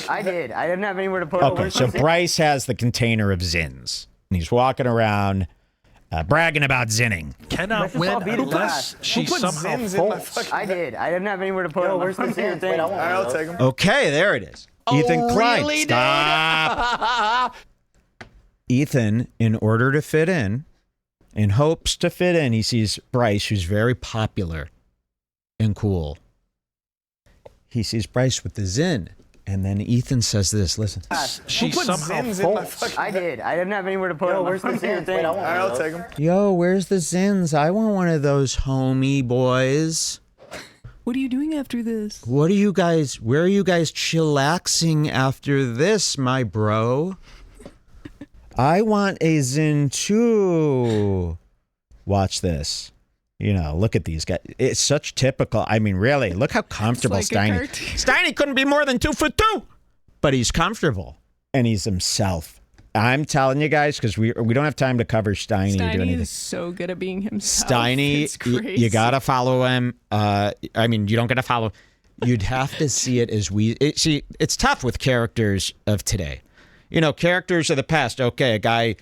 I did. I didn't have anywhere to put it.
Okay, so Bryce has the container of Zins, and he's walking around bragging about zinning.
Cannot win unless she somehow folds.
I did. I didn't have anywhere to put it. Where's the Zins? Wait,
I'll take them.
Okay, there it is. Ethan Klein.
Really
Stop. Ethan, in order to fit in hopes to fit in, he sees Bryce, who's very popular and cool. He sees Bryce with the Zin. And then Ethan says this, listen.
She somehow folds.
I did. I didn't have anywhere to put it. Where's the Zins? Wait,
I'll take them.
Yo, where's the Zins? I want one of those homie boys.
What are you doing after this?
Where are you guys chillaxing after this, my bro? I want a Zin too. Watch this. You know, look at these guys. It's such typical. I mean, really, look how comfortable Steiny. Steiny couldn't be more than 2'2", but he's comfortable and he's himself. I'm telling you guys, because we don't have time to cover Steiny or do anything.
Steiny is so good at being himself.
Steiny, you gotta follow him. I mean, you don't gotta follow. You'd have to see it as see. It's tough with characters of today. You know, characters of the past. Okay, a guy.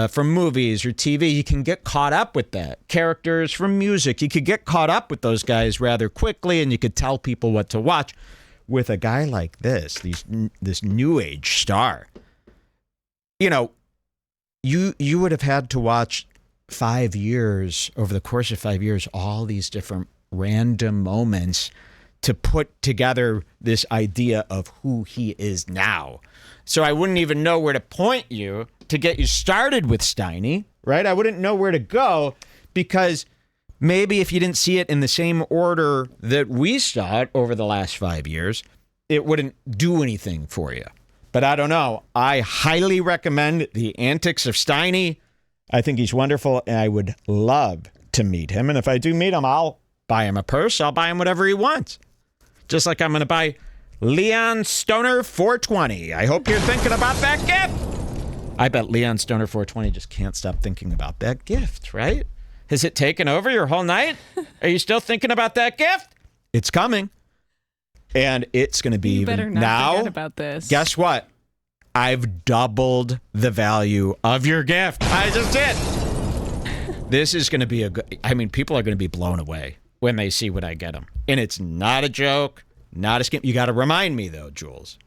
From movies or TV, you can get caught up with that. Characters from music, you could get caught up with those guys rather quickly, and you could tell people what to watch. With a guy like this new age star, you know, you would have had to watch 5 years, over the course of 5 years, all these different random moments to put together this idea of who he is now. So I wouldn't even know where to point you to get you started with Steiny, right? I wouldn't know where to go, because maybe if you didn't see it in the same order that we saw it over the last 5 years, it wouldn't do anything for you. But I don't know. I highly recommend The Antics of Steiny. I think he's wonderful, and I would love to meet him. And if I do meet him, I'll buy him a purse. I'll buy him whatever he wants. Just like I'm going to buy Leon Stoner 420. I hope you're thinking about that gift. I bet Leon Stoner 420 just can't stop thinking about that gift, right? Has it taken over your whole night? Are you still thinking about that gift? It's coming. And it's going to be
you
even
better not
now.
Forget about this.
Guess what? I've doubled the value of your gift. I just did. This is going to be people are going to be blown away when they see what I get them. And it's not a joke, not a scam. You got to remind me, though, Jules.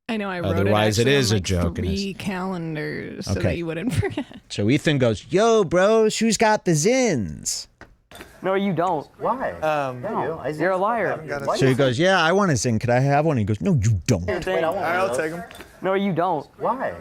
I know I wrote
Otherwise,
it
is
on,
a joke.
3 calendars so that you wouldn't forget.
So Ethan goes, yo, bros, who's got the Zins?
No, you don't.
Why?
No. You're a liar.
So he goes, yeah, I want a Zin. Could I have one? He goes, no, you don't.
I'll take them.
No, you don't.
Why?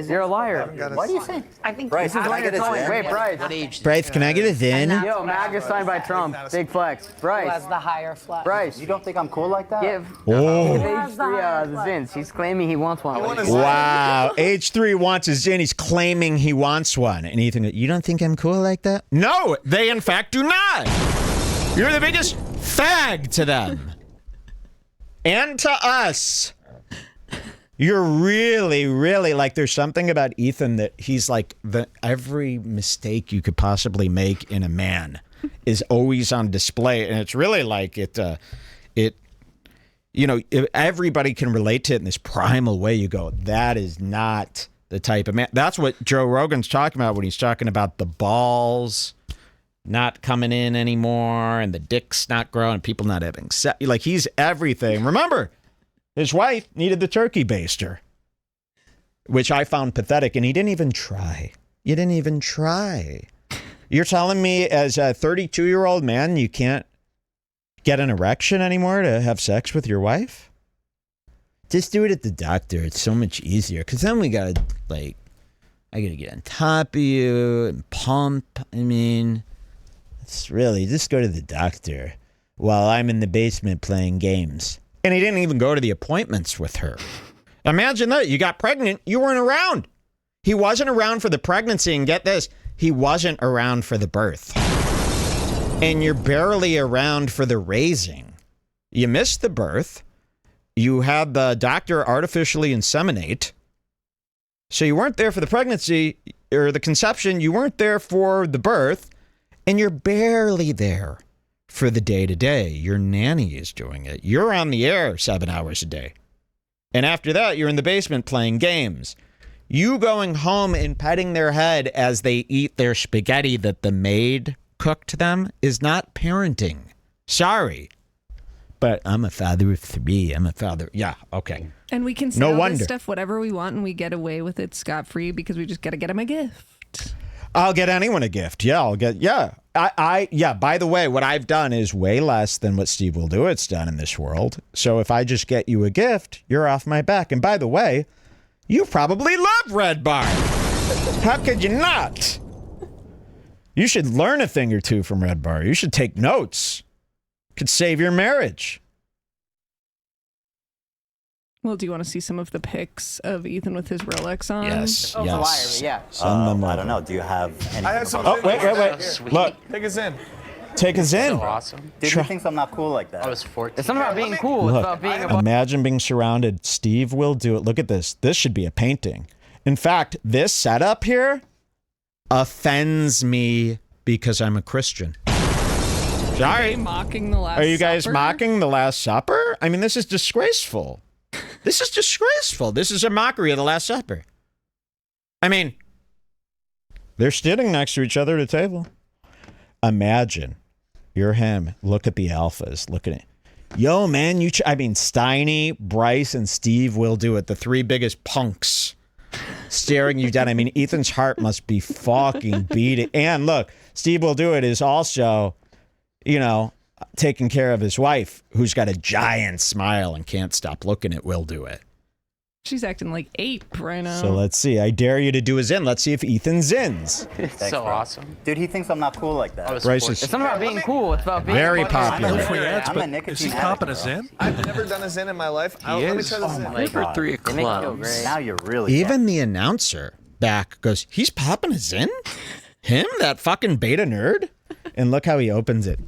You're a liar.
Why do you think?
I think Bryce, this is what you're telling. Wait, Bryce.
What age?
Bryce, can I get a Zin?
Yo, MAGA signed by Trump. Big flex. Bryce.
Who has the higher flex?
Bryce.
You don't think I'm cool like that?
Give
Oh.
H3 the Zins. He's claiming he wants one.
Wow. H3 wants a Zin. He's claiming he wants one. And Ethan goes, you don't think I'm cool like that? No, they in fact do not. You're the biggest fag to them. And to us. You're really, really like, there's something about Ethan that he's like, every mistake you could possibly make in a man is always on display. And it's really like everybody can relate to it in this primal way. You go, that is not the type of man. That's what Joe Rogan's talking about when he's talking about the balls not coming in anymore and the dick's not growing, people not having sex. Like, he's everything. Remember, his wife needed the turkey baster, which I found pathetic, and he didn't even try. You didn't even try. You're telling me as a 32-year-old man you can't get an erection anymore to have sex with your wife? Just do it at the doctor. It's so much easier. Because then I got to get on top of you and pump. I mean, it's really, just go to the doctor while I'm in the basement playing games. And he didn't even go to the appointments with her. Imagine that. You got pregnant. You weren't around. He wasn't around for the pregnancy. And get this, he wasn't around for the birth. And you're barely around for the raising. You missed the birth. You had the doctor artificially inseminate. So you weren't there for the pregnancy or the conception. You weren't there for the birth. And you're barely there for the day-to-day. Your nanny is doing it. You're on the air 7 hours a day. And after that, you're in the basement playing games. You going home and petting their head as they eat their spaghetti that the maid cooked them is not parenting. Sorry. But I'm a father of 3. I'm a father. Yeah, okay.
And we can say all this stuff, whatever we want, and we get away with it scot-free because we just got to get him a gift.
I'll get anyone a gift. Yeah, I'll get, yeah. By the way, what I've done is way less than what Steve Will Do It's done in this world. So if I just get you a gift, you're off my back. And by the way, you probably love Red Bar. How could you not? You should learn a thing or two from Red Bar. You should take notes. Could save your marriage.
Well, do you want to see some of the pics of Ethan with his Rolex on?
Yes,
yes.
yes.
Yeah.
I don't know. Do you have any?
I have some.
Oh, wait. Look.
Take us in.
Take us in.
So awesome.
Dude, he thinks I'm not cool like that.
I was 14.
It's not about being cool.
Look,
It's about being a
imagine being surrounded. Steve Will Do It. Look at this. This should be a painting. In fact, this setup here offends me because I'm a Christian. Sorry.
Mocking the Last
Are you guys
Supper?
mocking the Last Supper? I mean, this is disgraceful. This is disgraceful. This is a mockery of the Last Supper. I mean, they're sitting next to each other at a table. Imagine you're him. Look at the alphas. Look at it. Yo, man, Steiny, Bryce, and Steve Will Do It. The 3 biggest punks staring you down. I mean, Ethan's heart must be fucking beating. And look, Steve Will Do It is also, taking care of his wife, who's got a giant smile and can't stop looking at Will Do It.
She's acting like 8 right now.
So let's see. I dare you to do a zin. Let's see if Ethan zins.
It's so awesome.
Dude, he thinks I'm not cool like that.
Bryce is
It's not about being cool. It's about being
very popular.
Is he copping a Zen?
I've never done a Zen in my life. Let me try this Zen.
Number 3 of clubs.
Now you're really
Even the announcer back goes, he's popping a zin? Him? That fucking beta nerd? And look how he opens it.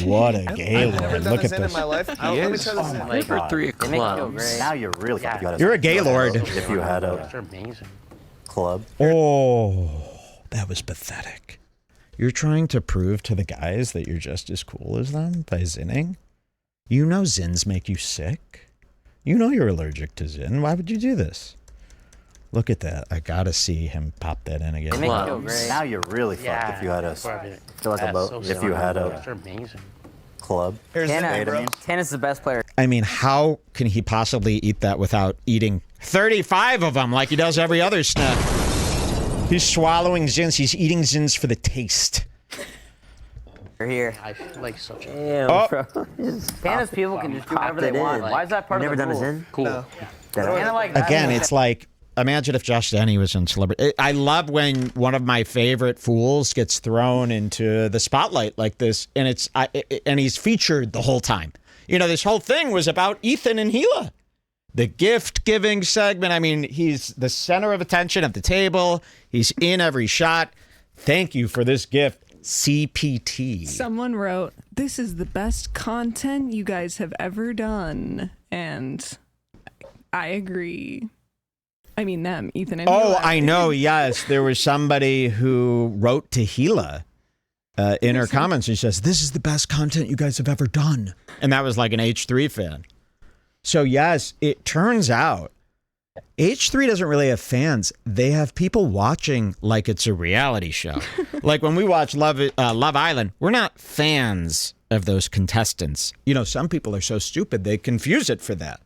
What a gay lord. Look at this.
Let me try this Zen.
Number 3 of clubs.
Now you're really
You're a gay lord.
If you had a
They're amazing.
club.
Oh, that was pathetic. You're trying to prove to the guys that you're just as cool as them by zinning? You know zins make you sick. You know you're allergic to zin. Why would you do this? Look at that. I gotta see him pop that in again.
Now you're really fucked if you had a if you had a
They're amazing.
club.
Tana's the best player.
I mean, how can he possibly eat that without eating 35 of them like he does every other snack? He's swallowing zins. He's eating zins for the taste.
You're here.
I feel like such a...
Oh,
Tana's people can just do whatever they want. Why is that part of the rule?
Cool.
Tana like that.
again, it's like, imagine if Josh Denny was in Celebrity. I love when one of my favorite fools gets thrown into the spotlight like this, and and he's featured the whole time. This whole thing was about Ethan and Gila. The gift-giving segment. I mean, he's the center of attention at the table. He's in every shot. Thank you for this gift, CPT.
Someone wrote, "This is the best content you guys have ever done." And I agree. I mean them, Ethan and
Oh,
Hila.
I know, yes. There was somebody who wrote to Gila in her comments. She says, "This is the best content you guys have ever done." And that was like an H3 fan. So, yes, it turns out H3 doesn't really have fans. They have people watching like it's a reality show. Like when we watch Love Island, we're not fans of those contestants. Some people are so stupid, they confuse it for that.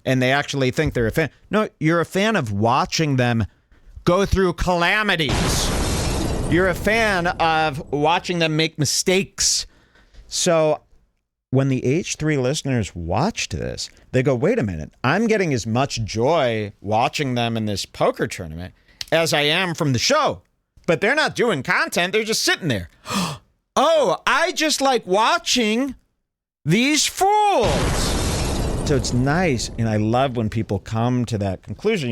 And they actually think they're a fan. No, you're a fan of watching them go through calamities. You're a fan of watching them make mistakes. So when the H3 listeners watched this, they go, wait a minute, I'm getting as much joy watching them in this poker tournament as I am from the show. But they're not doing content. They're just sitting there. Oh, I just like watching these fools. So it's nice, and I love when people come to that conclusion.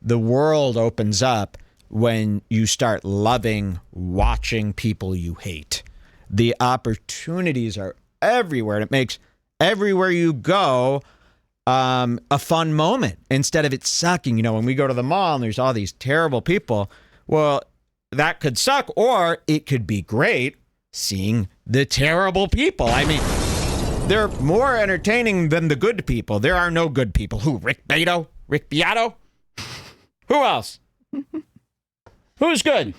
The world opens up when you start loving watching people you hate. The opportunities are everywhere, and it makes everywhere you go a fun moment instead of it sucking. You know, when we go to the mall and there's all these terrible people, well, that could suck, or it could be great seeing the terrible people. I mean, they're more entertaining than the good people. There are no good people. Who? Rick Beato? Rick Beato? Who else? Who's good?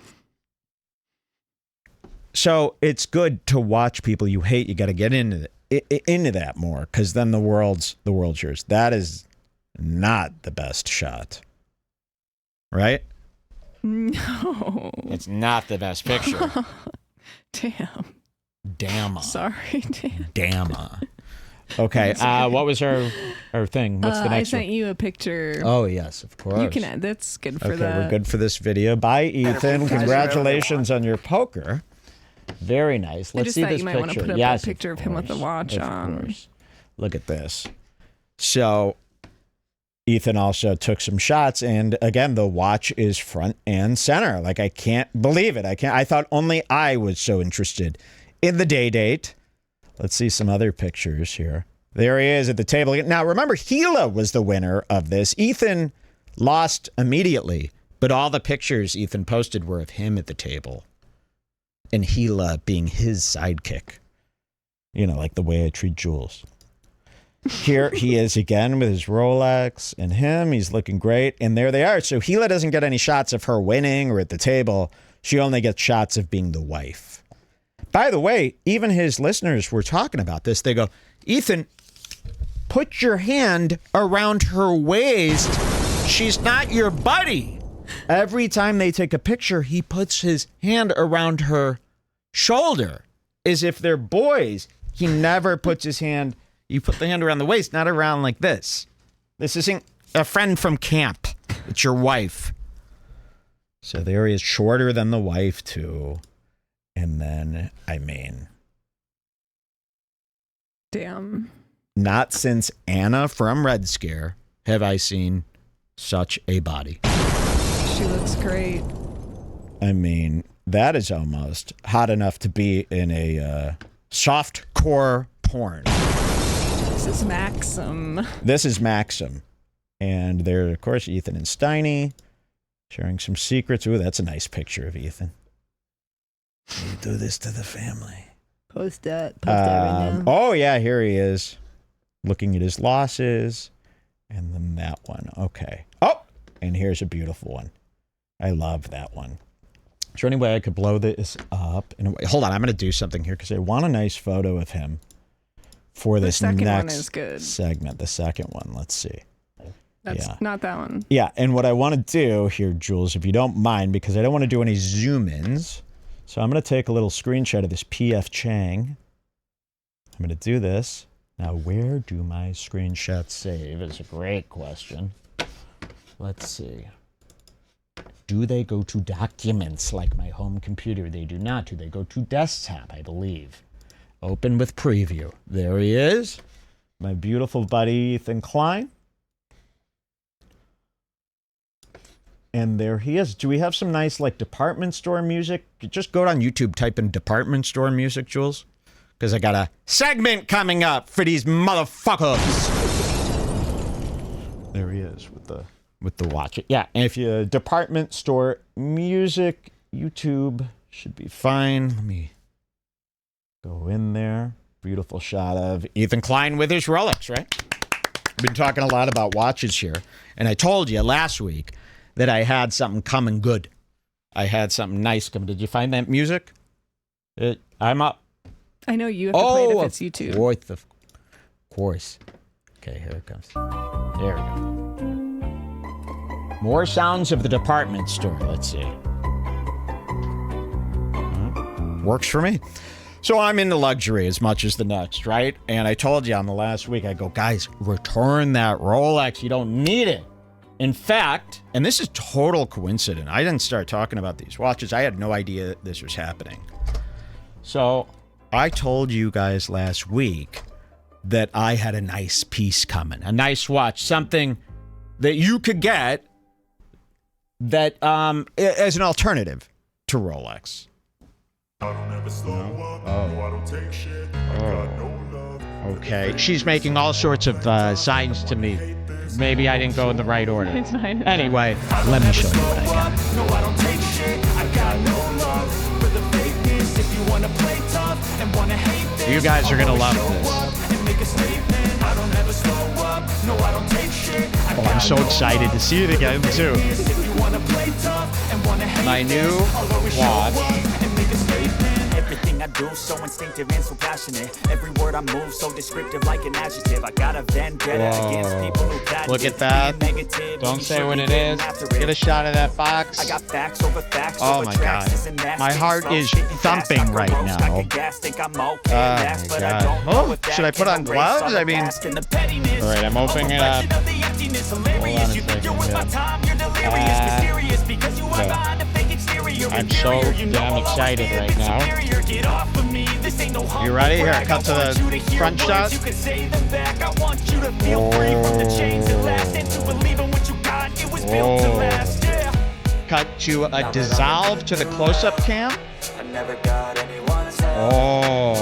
So it's good to watch people you hate. You got to get into that more, because then the world's yours. That is not the best shot, right?
No,
it's not the best picture. Damn.
Sorry,
damn. Okay. What was our thing? What's the next
I sent
one?
you a picture.
Oh yes, of course.
You can add. That's good for
okay,
that.
we're good for this video. Bye, Ethan. Congratulations on your poker. Very nice. Let's see this picture.
You might want to put up a picture of him with the watch on.
Course. Look at this. So Ethan also took some shots, and again, the watch is front and center. Like, I can't believe it. I thought only I was so interested in the day date. Let's see some other pictures here. There he is at the table. Now, remember, Gila was the winner of this. Ethan lost immediately, but all the pictures Ethan posted were of him at the table and Gila being his sidekick. You know, like the way I treat Jules. Here he is again with his Rolex and him. He's looking great. And there they are. So Gila doesn't get any shots of her winning or at the table. She only gets shots of being the wife. By the way, even his listeners were talking about this. They go, Ethan, put your hand around her waist. She's not your buddy. Every time they take a picture, he puts his hand around her shoulder as if they're boys. He never puts his hand. You put the hand around the waist, not around like this. This isn't a friend from camp. It's your wife. So there he is, shorter than the wife, too. And then, I mean,
damn.
Not since Anna from Red Scare have I seen such a body.
She looks great.
I mean, that is almost hot enough to be in a soft core porn.
This is Maxim.
This is Maxim. And there, of course, Ethan and Steiny sharing some secrets. Ooh, that's a nice picture of Ethan. You do this to the family.
Post that right now.
Oh, yeah, here he is. Looking at his losses. And then that one. Okay. Oh, and here's a beautiful one. I love that one. Is there any way I could blow this up? Hold on, I'm going to do something here because I want a nice photo of him for this next segment. The second one, let's see.
That's not that one.
Yeah, and what I want to do here, Jules, if you don't mind, because I don't want to do any zoom-ins, so I'm going to take a little screenshot of this P.F. Chang. I'm going to do this. Now, where do my screenshots save is a great question. Let's see. Do they go to documents like my home computer? They do not. Do they go to desktop, I believe? Open with preview. There he is. My beautiful buddy, Ethan Klein. And there he is. Do we have some nice, like, department store music? Just go on YouTube, type in department store music, Jules. Because I got a segment coming up for these motherfuckers. There he is with the watch. Yeah, and if you department store music, YouTube should be fine. Let me go in there. Beautiful shot of Ethan Klein with his Rolex, right? We've been talking a lot about watches here. And I told you last week that I had something coming good. I had something nice coming. Did you find that music? I'm up.
I know you have to play it if it's YouTube.
Of course. Okay, here it comes. There we go. More sounds of the department store. Let's see. Works for me. So I'm into luxury as much as the next, right? And I told you on the last week, I go, guys, return that Rolex. You don't need it. In fact, and this is total coincidence, I didn't start talking about these watches. I had no idea this was happening. So I told you guys last week that I had a nice piece coming, a nice watch, something that you could get that as an alternative to Rolex. I don't ever slow up. I don't take shit. I got no love Okay. She's making all sorts of signs to me. Maybe I didn't go in the right order.
It's fine.
Anyway, let me show you what I got.
No, I don't take shit. I got no love for the fakeness. If you wanna play tough and wanna hate this,
You guys are gonna love this.
and make a statement. I don't ever slow up. No, I don't take shit.
Oh, I'm so excited to see it again too.
If you wanna play tough and wanna hate
My new watch.
and make a statement. Everything I do so instinctive and so passionate. Every word I move so descriptive like an adjective. I got a vendetta against people who patent
Look at that.
being negative.
Don't
You
say
should
what
be
it
getting
is.
after it.
Get a shot of that box.
I got facts over facts.
Oh
over
my
tracks.
God.
This and that.
My heart
Spitting
is
slow, spitting
thumping
fast. I
right
roast,
now.
I can gas, think I'm okay,
Oh
last,
my
but I
God.
don't know
Oh,
if that
should I put
can
on
erase
gloves?
all the
I mean,
past and the pettiness.
all right, I'm opening it up.
Hold on a second.
I'm so damn excited right now. You ready? Here, cut to the front shot. Cut to a dissolve to the close-up cam. Oh.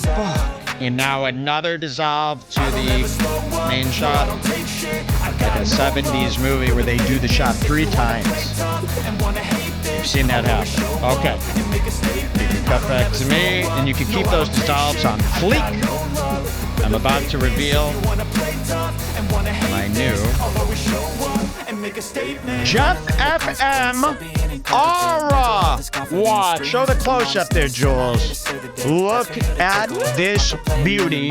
Fuck. And now another dissolve to the main shot. Like a 70s movie where they do the shot 3 times. You've seen that happen. Okay. You can cut back to me, and you can keep those dissolves on fleek. I'm about to reveal my new Jeff FM Aura watch. Show the close-up there, Jules. Look at this beauty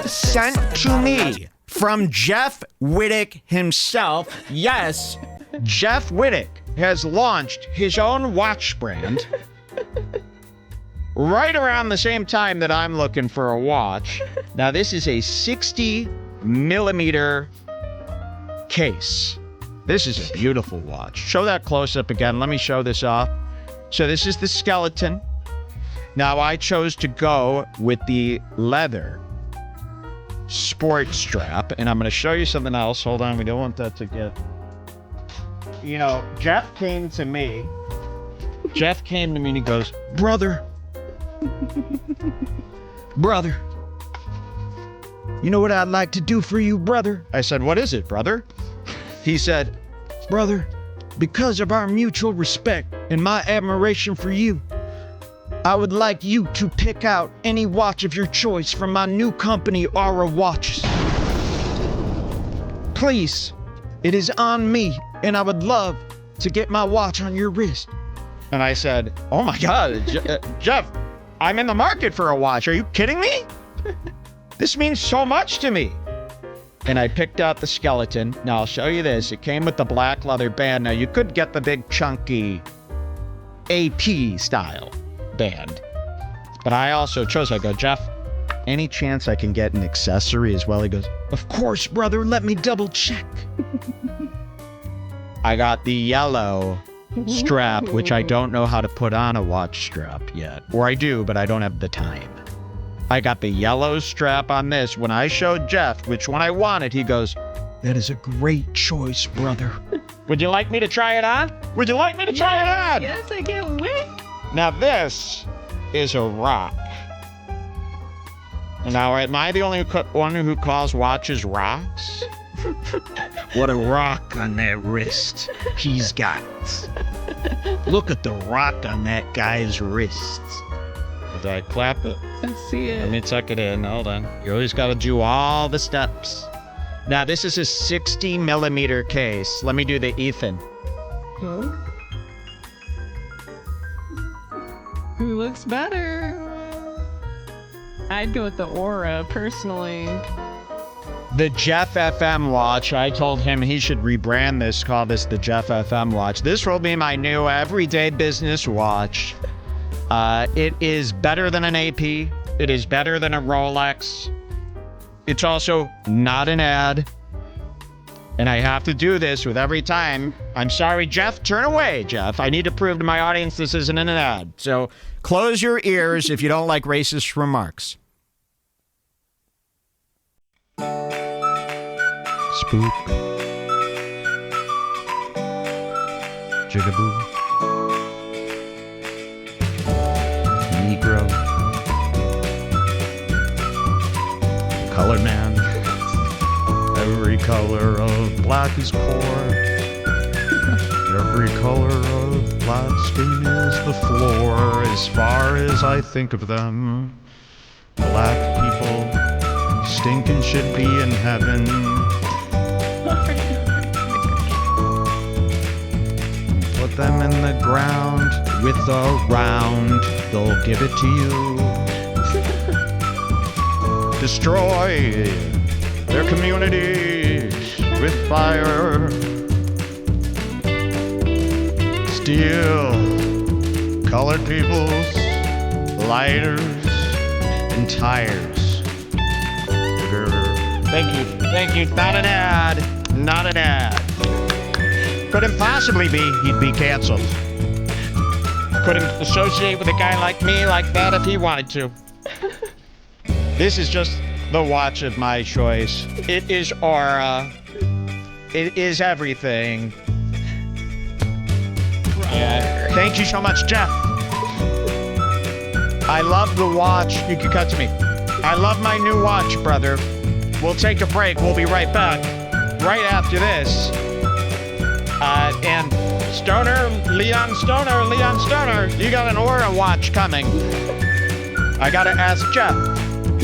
sent to me from Jeff Wittek himself. Yes, Jeff Wittek has launched his own watch brand right around the same time that I'm looking for a watch. Now, this is a 60 millimeter case. This is a beautiful watch. Show that close up again. Let me show this off. So this is the skeleton. Now, I chose to go with the leather sport strap, and I'm going to show you something else. Hold on, we don't want that to get... You know, Jeff came to me and he goes, brother, you know what I'd like to do for you, brother? I said, what is it, brother? He said, brother, because of our mutual respect and my admiration for you, I would like you to pick out any watch of your choice from my new company, Aura Watches. Please, it is on me, and I would love to get my watch on your wrist. And I said, oh my God, Jeff, I'm in the market for a watch. Are you kidding me? This means so much to me. And I picked out the skeleton. Now I'll show you this. It came with the black leather band. Now you could get the big chunky AP style band. But I also chose, I go, Jeff, any chance I can get an accessory as well? He goes, of course, brother, let me double check. I got the yellow strap, which I don't know how to put on a watch strap yet. Or I do, but I don't have the time. I got the yellow strap on this. When I showed Jeff which one I wanted, he goes, that is a great choice, brother. Would you like me to try it on? Would you like me to try it on?
Yes, I can't wait.
Now this is a rock. Now, am I the only one who calls watches rocks? What a rock on that wrist he's got. Look at the rock on that guy's wrist. Did I clap it?
I see it.
Let me tuck it in. Hold on. You always got to do all the steps. Now, this is a 60 millimeter case. Let me do the Ethan.
Huh? Who looks better? I'd go with the Aura, personally.
The Jeff FM watch. I told him he should rebrand this, call this the Jeff FM watch. This will be my new everyday business watch. It is better than an AP. It is better than a Rolex. It's also not an ad. And I have to do this with every time. I'm sorry, Jeff. Turn away, Jeff. I need to prove to my audience this isn't an ad. So close your ears if you don't like racist remarks. Spook. Jigaboo. Negro. color man. Every color of black is poor. Every color of black skin is the floor. As far as I think of them, black people stinking should be in heaven. Put them in the ground with a round, they'll give it to you. Destroy their communities with fire. Steal colored people's lighters and tires. Thank you. Not an ad. Not an ad. Couldn't possibly be. He'd be canceled. Couldn't associate with a guy like me like that if he wanted to. This is just the watch of my choice. It is aura. It is everything. Yeah. Thank you so much, Jeff. I love the watch. You can cut to me. I love my new watch, brother. We'll take a break. We'll be right back. Right after this. And Leon Stoner, you got an Aura watch coming. I gotta ask Jeff.